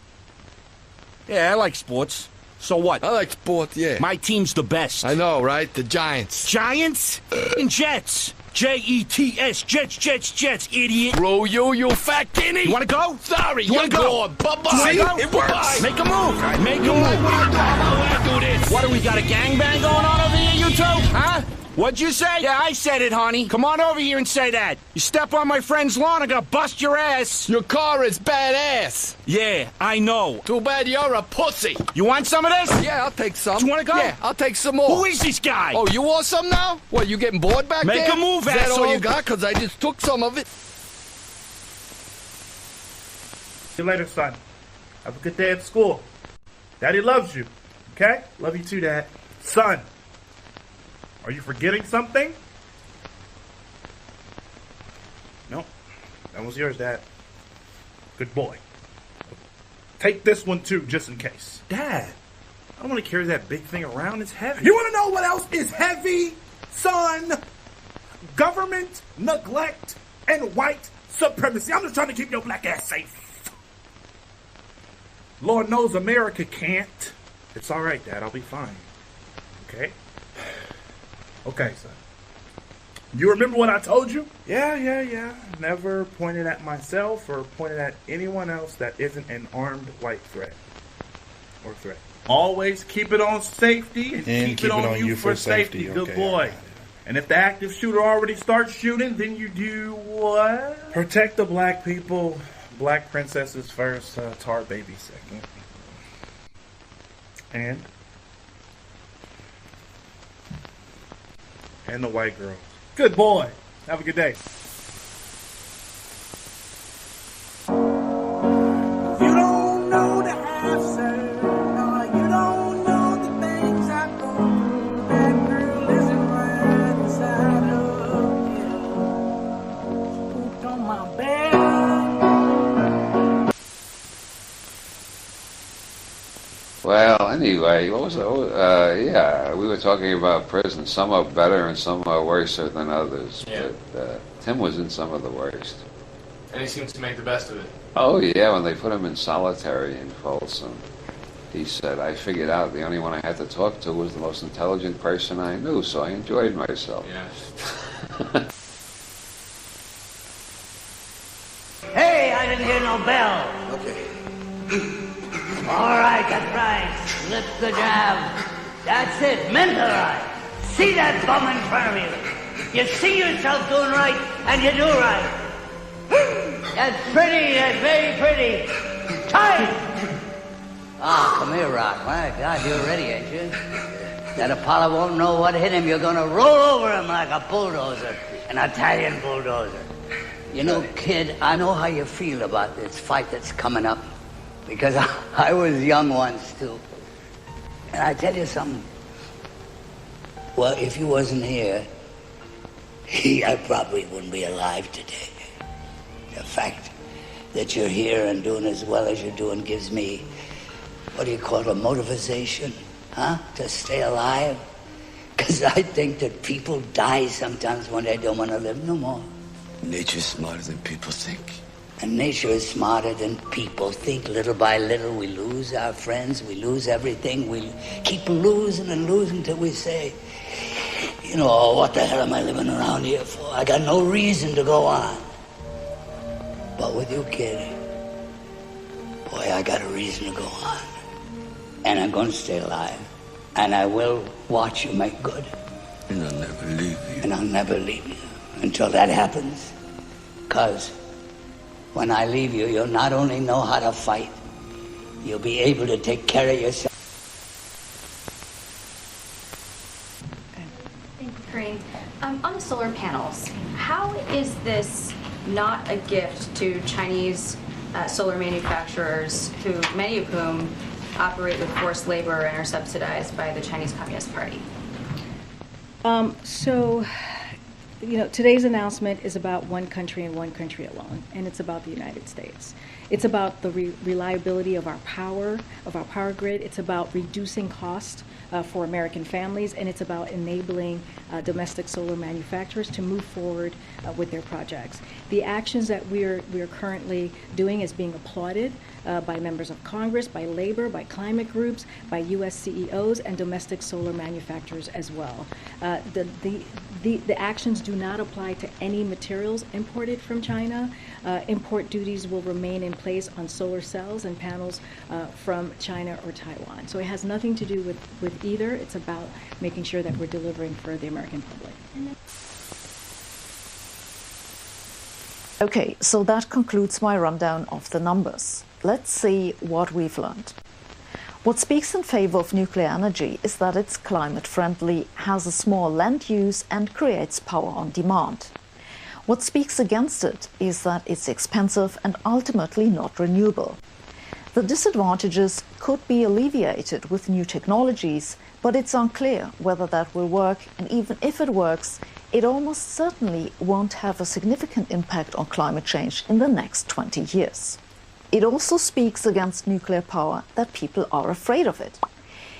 Yeah, I like sports. So what? I like sports, yeah. My team's the best. I know, right? The Giants. Giants? And Jets. Jets, Jets, idiot. Bro, you fat guinea. You wanna go? Sorry, you wanna go? Bye-bye. See? It works. Make a move. Make a move. How do this? What do we got, a gangbang going on over here, you two? Huh? What'd you say? Yeah, I said it, honey. Come on over here and say that. You step on my friend's lawn, I'm gonna bust your ass. Your car is badass. Yeah, I know. Too bad you're a pussy. You want some of this? Yeah, I'll take some. You wanna go? Yeah, I'll take some more. Who is this guy? Oh, you want some now? What, you getting bored back Make there? a move, Is that asshole. all you got? Because I just took some of it. See you later, son. Have a good day at school. Daddy loves you. Okay? Love you too, Dad. Son, are you forgetting something? No. That was yours, Dad. Good boy. Take this one too, just in case. Dad, I don't want to carry that big thing around. It's heavy. You want to know what else is heavy, son? Government neglect and white supremacy. I'm just trying to keep your black ass safe. Lord knows America can't. It's all right, Dad. I'll be fine. Okay? Okay, son. You remember what I told you? Yeah. Never pointed at myself or pointed at anyone else that isn't an armed white threat. Or threat. Always keep it on safety and keep it on you for safety. Good boy. And if the active shooter already starts shooting, then you do what? Protect the black people. Black princesses first, tar babies second. And the white girl. Good boy. Have a good day. You don't know the half, sir. No, you don't know the things I go through. That girl isn't right inside of you. Pooped on my bed. Well, anyway, what was it? Yeah, we were talking about prisons. Some are better and some are worse than others. Yeah. But Tim was in some of the worst. And he seems to make the best of it. Oh, yeah, when they put him in solitary in Folsom, he said, I figured out the only one I had to talk to was the most intelligent person I knew, so I enjoyed myself. Yeah. Hey, I didn't hear no bell. Okay. All right, that's right. Slip the jab. That's it. Mentalize. See that bum in front of you. You see yourself doing right, and you do right. That's pretty. That's very pretty. Time. Ah, come here, Rock. My God, you're ready, ain't you? That Apollo won't know what hit him. You're gonna roll over him like a bulldozer, an Italian bulldozer. You know, kid, I know how you feel about this fight that's coming up. Because I was young once, too. And I tell you something. Well, if you wasn't here, I probably wouldn't be alive today. The fact that you're here and doing as well as you're doing gives me, what do you call it, a motivation, huh? To stay alive. Because I think that people die sometimes when they don't want to live no more. Nature's smarter than people think. And nature is smarter than people think. Little by little, we lose our friends. We lose everything. We keep losing and losing till we say, you know, oh, what the hell am I living around here for? I got no reason to go on. But with you, kid, boy, I got a reason to go on. And I'm going to stay alive. And I will watch you make good. And I'll never leave you. And I'll never leave you until that happens. 'Cause when I leave you, you'll not only know how to fight, you'll be able to take care of yourself. Thank you, Kareem. On the solar panels, how is this not a gift to Chinese solar manufacturers, who many of whom operate with forced labor and are subsidized by the Chinese Communist Party? You know, today's announcement is about one country and one country alone, and it's about the United States. It's about the reliability of our power grid. It's about reducing cost for American families, and it's about enabling domestic solar manufacturers to move forward with their projects. The actions that we're currently doing is being applauded by members of Congress, by labor, by climate groups, by U.S. CEOs, and domestic solar manufacturers as well. The actions do not apply to any materials imported from China. Import duties will remain in place on solar cells and panels from China or Taiwan. So it has nothing to do with either. It's about making sure that we're delivering for the American public. Okay, so that concludes my rundown of the numbers. Let's see what we've learned. What speaks in favor of nuclear energy is that it's climate friendly, has a small land use, and creates power on demand. What speaks against it is that it's expensive and ultimately not renewable. The disadvantages could be alleviated with new technologies, but it's unclear whether that will work, and even if it works, it almost certainly won't have a significant impact on climate change in the next 20 years. It also speaks against nuclear power that people are afraid of it.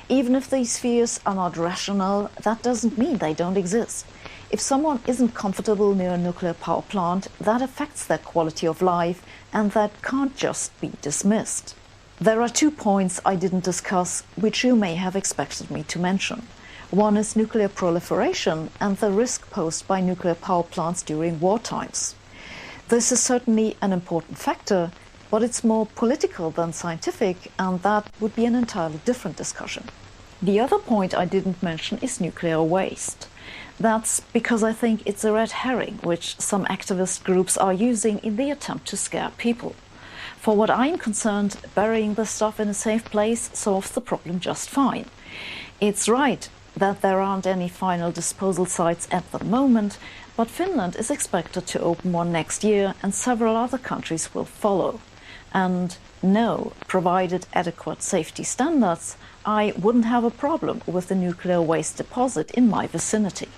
Even if these fears are not rational, that doesn't mean they don't exist. If someone isn't comfortable near a nuclear power plant, that affects their quality of life, and that can't just be dismissed. There are 2 points I didn't discuss, which you may have expected me to mention. One is nuclear proliferation and the risk posed by nuclear power plants during war times. This is certainly an important factor, but it's more political than scientific, and that would be an entirely different discussion. The other point I didn't mention is nuclear waste. That's because I think it's a red herring, which some activist groups are using in the attempt to scare people. For what I'm concerned, burying the stuff in a safe place solves the problem just fine. It's right that there aren't any final disposal sites at the moment, but Finland is expected to open one next year, and several other countries will follow. And no, provided adequate safety standards, I wouldn't have a problem with the nuclear waste deposit in my vicinity.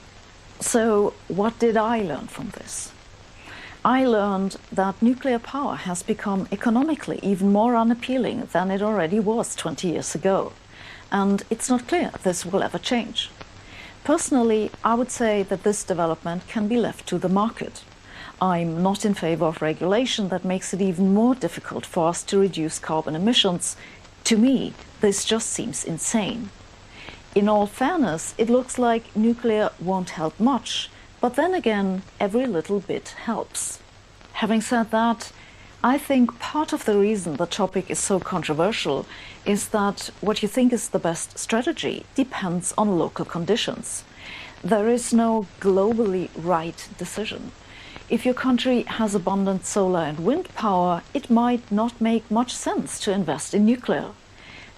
So what did I learn from this? I learned that nuclear power has become economically even more unappealing than it already was 20 years ago. And it's not clear this will ever change. Personally, I would say that this development can be left to the market. I'm not in favor of regulation that makes it even more difficult for us to reduce carbon emissions. To me, this just seems insane. In all fairness, it looks like nuclear won't help much, but then again, every little bit helps. Having said that, I think part of the reason the topic is so controversial is that what you think is the best strategy depends on local conditions. There is no globally right decision. If your country has abundant solar and wind power, it might not make much sense to invest in nuclear.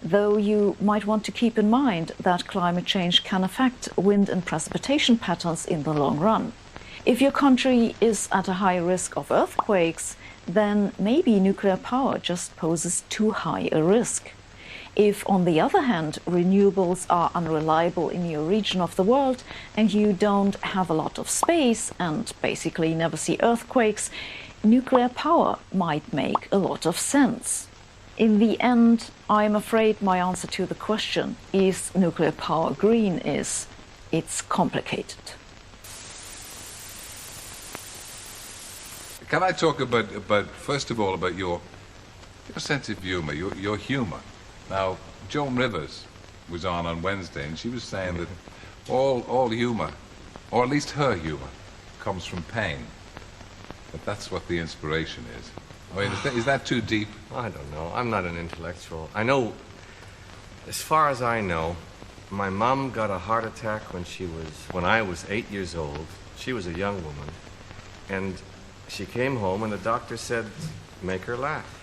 Though you might want to keep in mind that climate change can affect wind and precipitation patterns in the long run. If your country is at a high risk of earthquakes, then maybe nuclear power just poses too high a risk. If, on the other hand, renewables are unreliable in your region of the world and you don't have a lot of space and basically never see earthquakes, nuclear power might make a lot of sense. In the end, I'm afraid my answer to the question, is nuclear power green, is it's complicated. Can I talk about first of all, about your sense of humor, your humor? Now, Joan Rivers was on Wednesday, and she was saying that all humor, or at least her humor, comes from pain. But that's what the inspiration is. I mean, is that too deep? I don't know. I'm not an intellectual. I know, as far as I know, my mom got a heart attack when I was 8 years old. She was a young woman. And she came home and the doctor said, make her laugh.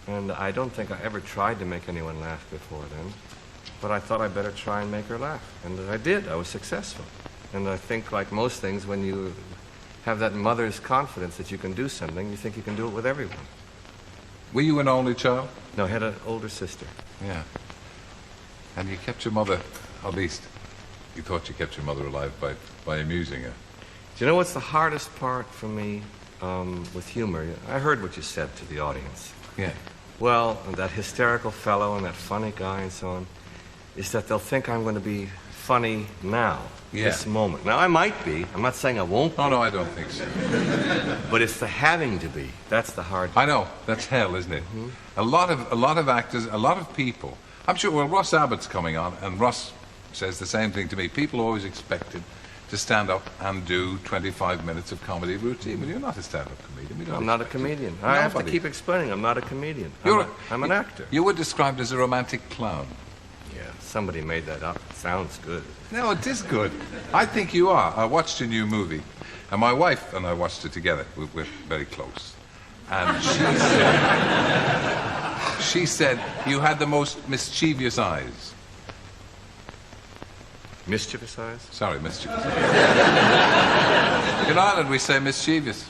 And I don't think I ever tried to make anyone laugh before then. But I thought I'd better try and make her laugh. And I did. I was successful. And I think, like most things, when you have that mother's confidence that you can do something, you think you can do it with everyone. Were you an only child? No, I had an older sister. Yeah. And you kept your mother, at least you thought you kept your mother alive by amusing her. Do you know what's the hardest part for me with humor? I heard what you said to the audience. Yeah. Well, that hysterical fellow and that funny guy and so on. is that they'll think I'm going to be funny now, Yeah. this moment. Now, I might be. I'm not saying I won't. Oh, no, I don't think so. But it's the having to be. That's the hard I know. That's hell, isn't it? A lot of actors, a lot of people. I'm sure, well, Ross Abbott's coming on, and Ross says the same thing to me. People always expected to stand up and do 25 minutes of comedy routine. But you're not a stand-up comedian. We don't I'm not a expect it. comedian. I have to Nobody. keep explaining. I'm not a comedian. I'm an actor. You were described as a romantic clown. Yeah, somebody made that up. It sounds good. No, it is good. I think you are. I watched your new movie, and my wife and I watched it together. We're very close. And she said you had the most mischievous eyes. Mischievous eyes? Sorry, mischievous. In Ireland, we say mischievous.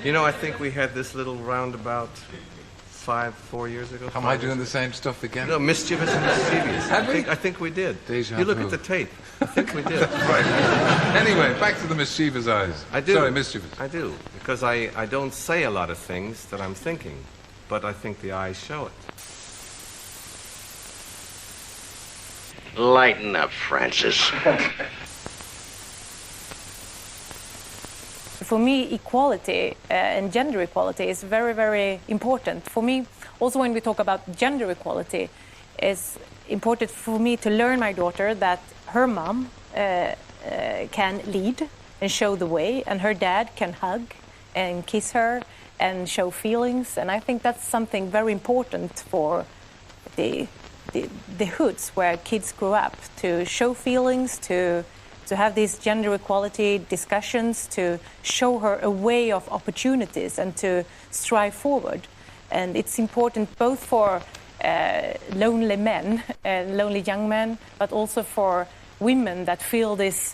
You know, I think we had this little roundabout 4 years ago. Am I doing the same stuff again? No, mischievous and mischievous. Had we? I think we did. Deja You look vu. at the tape. I think we did. Right. Anyway, back to the mischievous eyes. I do. Sorry, mischievous. I do. Because I don't say a lot of things that I'm thinking, but I think the eyes show it. Lighten up, Francis. For me, equality and gender equality is very, very important. For me, also when we talk about gender equality, it's important for me to learn my daughter that her mom can lead and show the way, and her dad can hug and kiss her and show feelings. And I think that's something very important for the hoods where kids grow up, to show feelings, to have these gender equality discussions, to show her a way of opportunities and to strive forward. And it's important both for lonely men, lonely young men, but also for women that feel this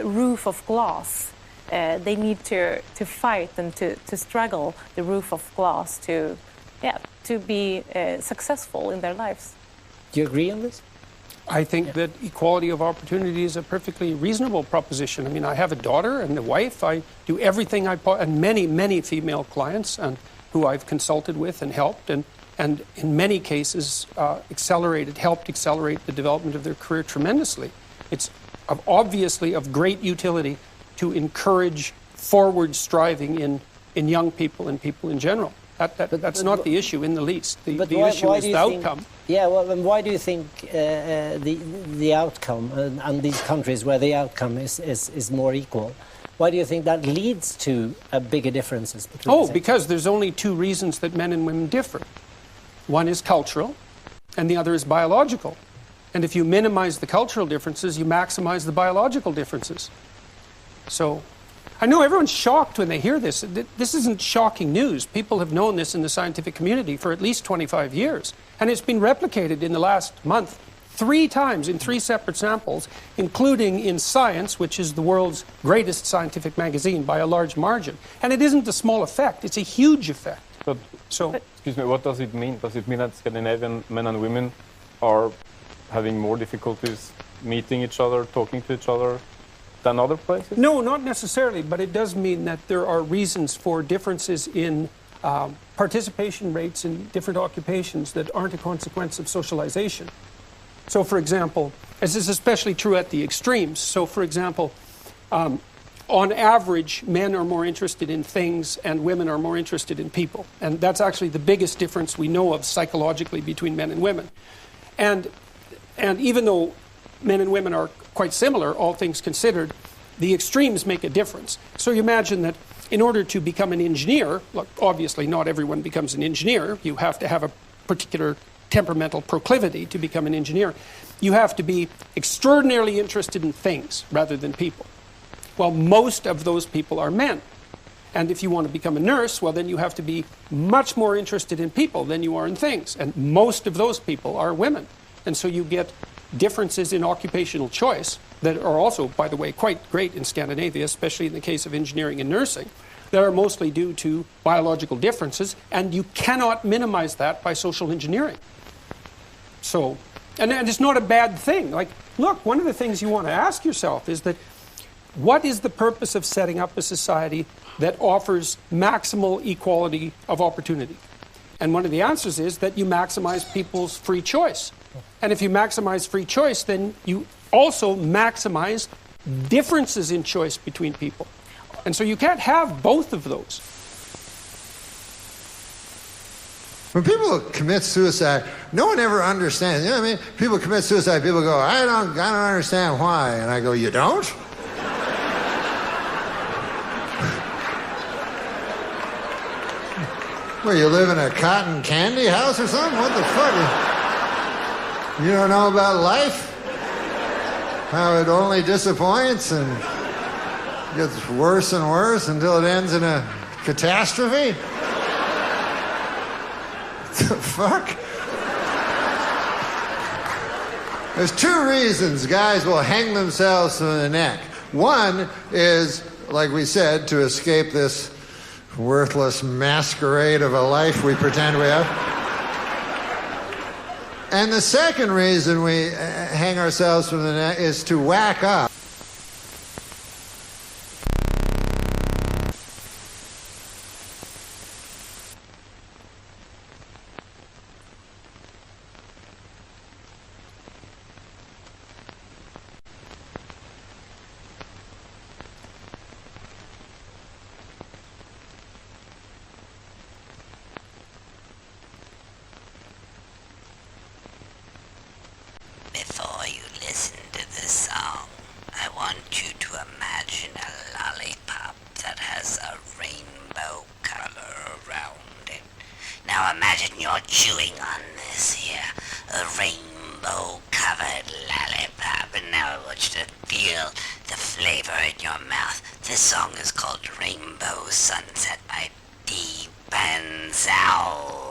roof of glass. They need to fight and to struggle the roof of glass to be successful in their lives. Do you agree on this? I think that equality of opportunity is a perfectly reasonable proposition. I mean, I have a daughter and a wife. I do everything and many female clients and who I've consulted with and helped and in many cases helped accelerate the development of their career tremendously. It's obviously of great utility to encourage forward striving in young people and people in general. That's not the issue in the least. The issue is the outcome. Yeah, well, then why do you think the outcome, and these countries where the outcome is more equal, why do you think that leads to bigger differences between the sexes? Because there's only two reasons that men and women differ. One is cultural, and the other is biological. And if you minimize the cultural differences, you maximize the biological differences. So I know everyone's shocked when they hear this. This isn't shocking news. People have known this in the scientific community for at least 25 years. And it's been replicated in the last month 3 times in 3 separate samples, including in Science, which is the world's greatest scientific magazine by a large margin. And it isn't a small effect, it's a huge effect. But, excuse me, what does it mean? Does it mean that Scandinavian men and women are having more difficulties meeting each other, talking to each other, than other places? No, not necessarily, but it does mean that there are reasons for differences in participation rates in different occupations that aren't a consequence of socialization. So, for example, this is especially true at the extremes. So, for example, on average, men are more interested in things and women are more interested in people. And that's actually the biggest difference we know of psychologically between men and women. And even though men and women are quite similar, all things considered, the extremes make a difference. So you imagine that in order to become an engineer, look, obviously not everyone becomes an engineer. You have to have a particular temperamental proclivity to become an engineer. You have to be extraordinarily interested in things rather than people. Well, most of those people are men. And if you want to become a nurse, well, then you have to be much more interested in people than you are in things. And most of those people are women. And so you get differences in occupational choice that are also, by the way, quite great in Scandinavia, especially in the case of engineering and nursing, that are mostly due to biological differences, and you cannot minimize that by social engineering. So, and it's not a bad thing. Like, look, one of the things you want to ask yourself is that what is the purpose of setting up a society that offers maximal equality of opportunity? And one of the answers is that you maximize people's free choice. And if you maximize free choice, then you also maximize differences in choice between people. And so you can't have both of those. When people commit suicide, no one ever understands. You know what I mean? People commit suicide, people go, I don't understand why. And I go, you don't? Well, you live in a cotton candy house or something? What the fuck? You don't know about life? How it only disappoints and gets worse and worse until it ends in a catastrophe? The fuck? There's two reasons guys will hang themselves from the neck. One is, like we said, to escape this worthless masquerade of a life we pretend we have. And the second reason we hang ourselves from the neck is to whack up. Before you listen to this song, I want you to imagine a lollipop that has a rainbow color around it. Now imagine you're chewing on this here, a rainbow-covered lollipop, and now I want you to feel the flavor in your mouth. This song is called Rainbow Sunset by Dee Banzhao.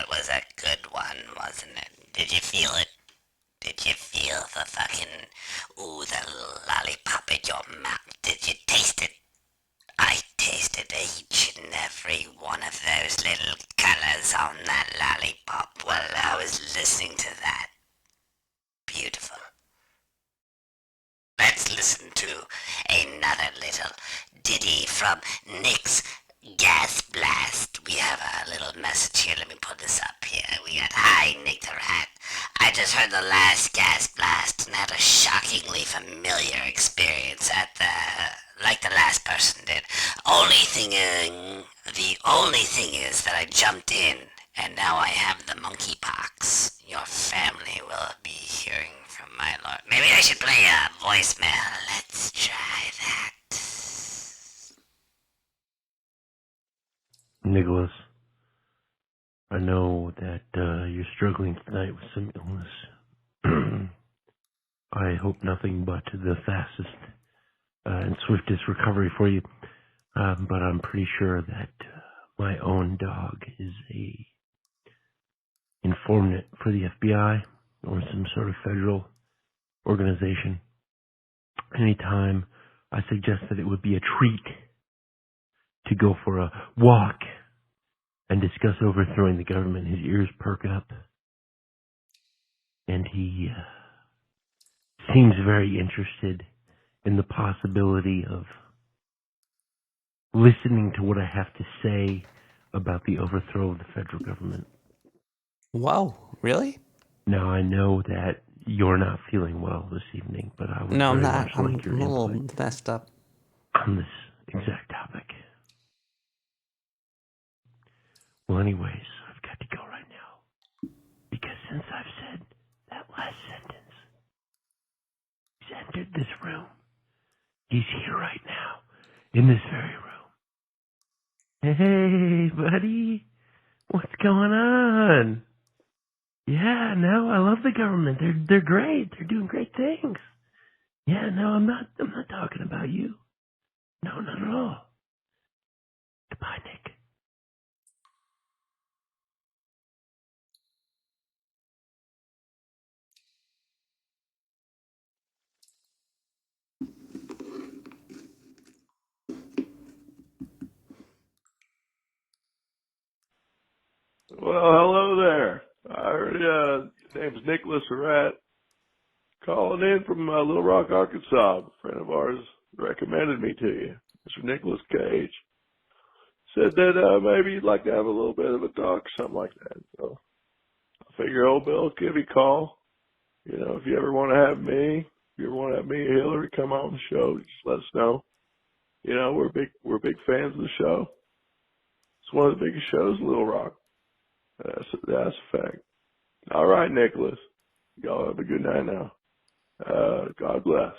Was a good one, wasn't it? Did you feel it? Did you feel the fucking, the lollipop in your mouth? Did you taste it? I tasted each and every one of those little colors on that lollipop while I was listening to that. Beautiful. Let's listen to another little ditty from Nick's Gas Blast. We have a little message here. Let me put this up here. We got, hi, Nick the Rat. I just heard the last gas blast and had a shockingly familiar experience like the last person did. The only thing is that I jumped in and now I have the monkeypox. Your family will be hearing from my lord. Maybe I should play a voicemail. Let's try that. Nicholas, I know that you're struggling tonight with some illness. I hope nothing but the fastest and swiftest recovery for you. But I'm pretty sure that my own dog is a informant for the FBI or some sort of federal organization. Anytime I suggest that it would be a treat to go for a walk and discuss overthrowing the government, his ears perk up. And he seems very interested in the possibility of listening to what I have to say about the overthrow of the federal government. Wow, really? Now, I know that you're not feeling well this evening, but I would No, I'm very not. much I'm like your a little input messed up. on this exact topic. Well, anyways, I've got to go right now. Because since I've said that last sentence, he's entered this room. He's here right now, in this very room. Hey, buddy. What's going on? Yeah, no, I love the government. They're great. They're doing great things. Yeah, no, I'm not talking about you. No, not at all. Goodbye, Nick. Well, hello there. I heard your name's Nicholas Surratt, calling in from Little Rock, Arkansas. A friend of ours recommended me to you, Mr. Nicholas Cage. Said that maybe you'd like to have a little bit of a talk, something like that. So I figure old Bill will give you a call. You know, if you ever want to have me, if you ever want to have me or Hillary come on the show, just let us know. You know, we're big fans of the show. It's one of the biggest shows in Little Rock. That's a fact. All right, Nicholas. Y'all have a good night now. God bless.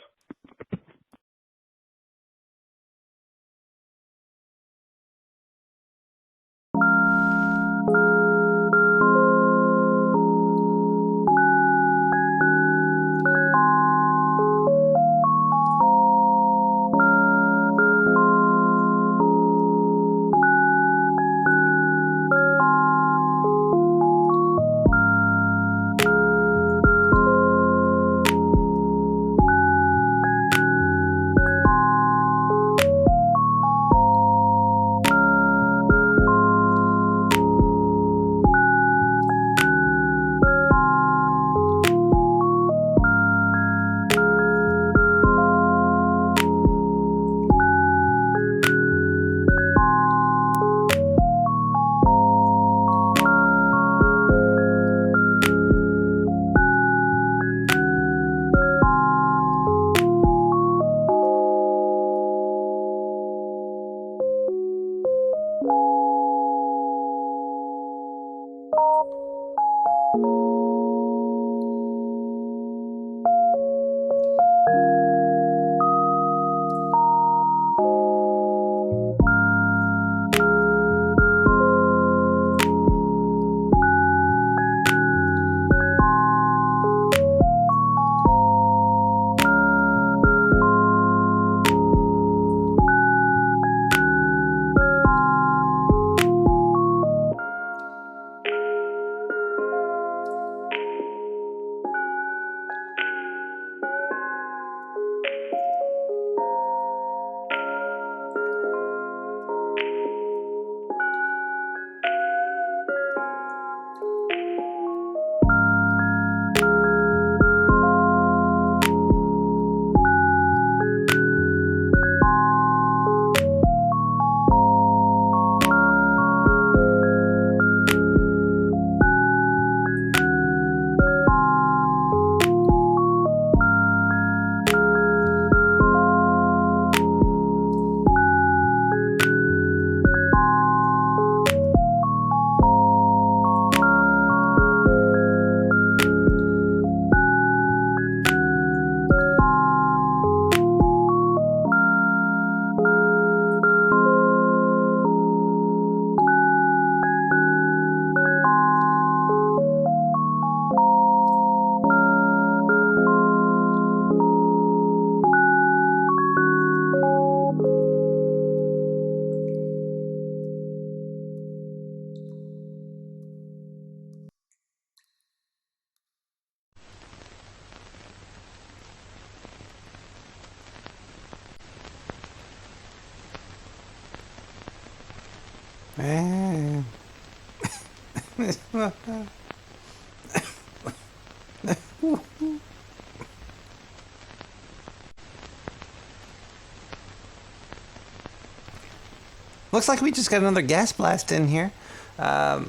Looks like we just got another gas blast in here. Let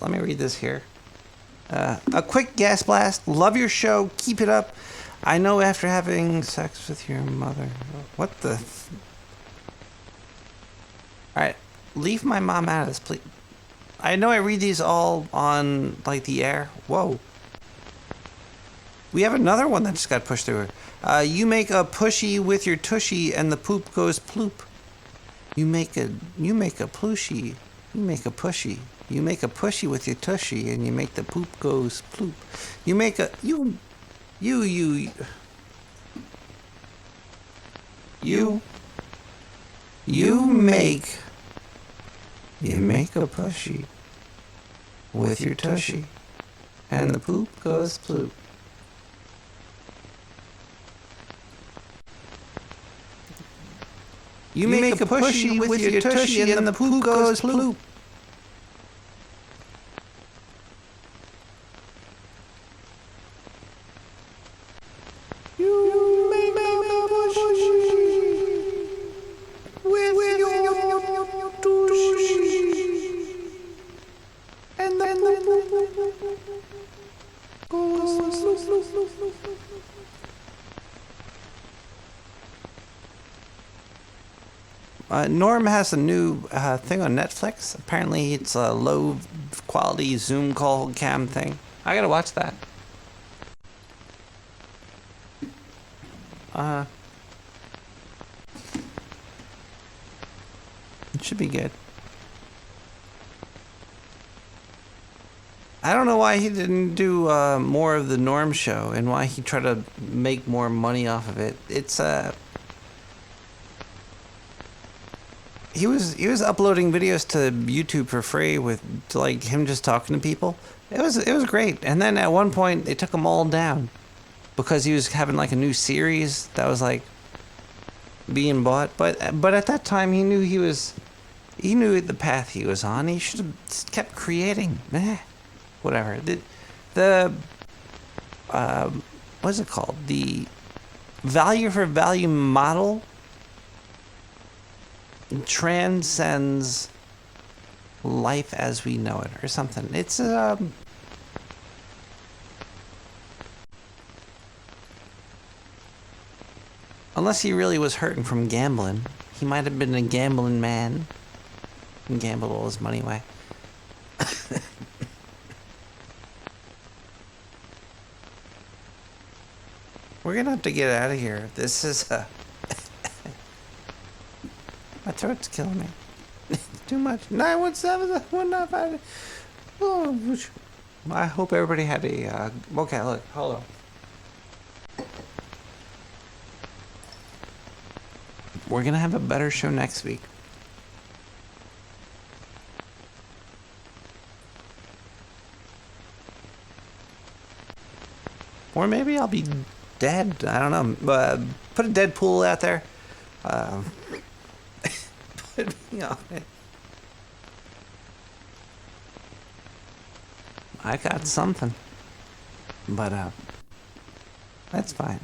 me read this here. A quick gas blast. Love your show. Keep it up. I know after having sex with your mother. What the? Alright. Leave my mom out of this, please. I know I read these all on, like, the air. Whoa. We have another one that just got pushed through her. You make a pushy with your tushy and the poop goes ploop. You make a plushy. You make a pushy. You make a pushy with your tushy and you make the poop goes ploop. You make a you make a pushy with your tushy and the poop goes ploop. You make a pushy with your tushy and the poop goes ploop. You make a pushy with your tushy and then the poop goes ploop. Norm has a new thing on Netflix. Apparently it's a low quality Zoom call cam thing. I gotta watch that. It should be good. I don't know why he didn't do more of the Norm show and why he tried to make more money off of it. It's He was uploading videos to YouTube for free with like him just talking to people. It was great. And then at one point they took them all down because he was having like a new series that was like being bought. But at that time he knew the path he was on. He should have kept creating. Whatever. What's it called? The value for value model transcends life as we know it, or something. It's unless he really was hurting from gambling, he might have been a gambling man and gambled all his money away. We're gonna have to get out of here. This is my throat's killing me. It's too much. 917-195. Oh, I hope everybody had a. Okay, look, hold on. We're gonna have a better show next week. Or maybe I'll be dead. I don't know. Put a Deadpool out there. Put me on it. I got something. But that's fine.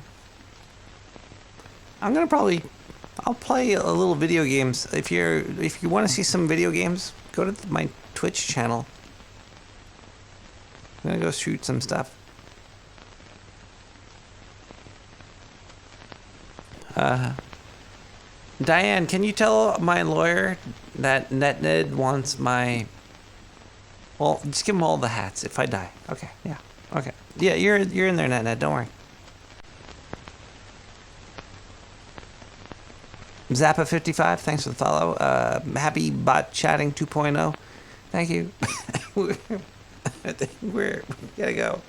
I'll play a little video games. If you want to see some video games, go to my Twitch channel. I'm gonna go shoot some stuff. Diane, can you tell my lawyer that NetNed wants my... Well, just give him all the hats if I die. Okay, yeah. Okay. Yeah, you're in there, NetNed, don't worry. Zappa55, thanks for the follow. Happy Bot Chatting 2.0. Thank you. I think we gotta go.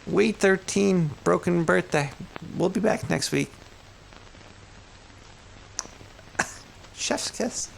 Wait 13, broken birthday. We'll be back next week. Chef's kiss.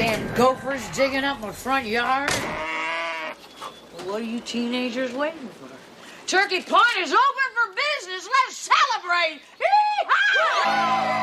Damn gophers digging up my front yard. Well, what are you teenagers waiting for? Turkey Point is open for business. Let's celebrate! Yee-haw!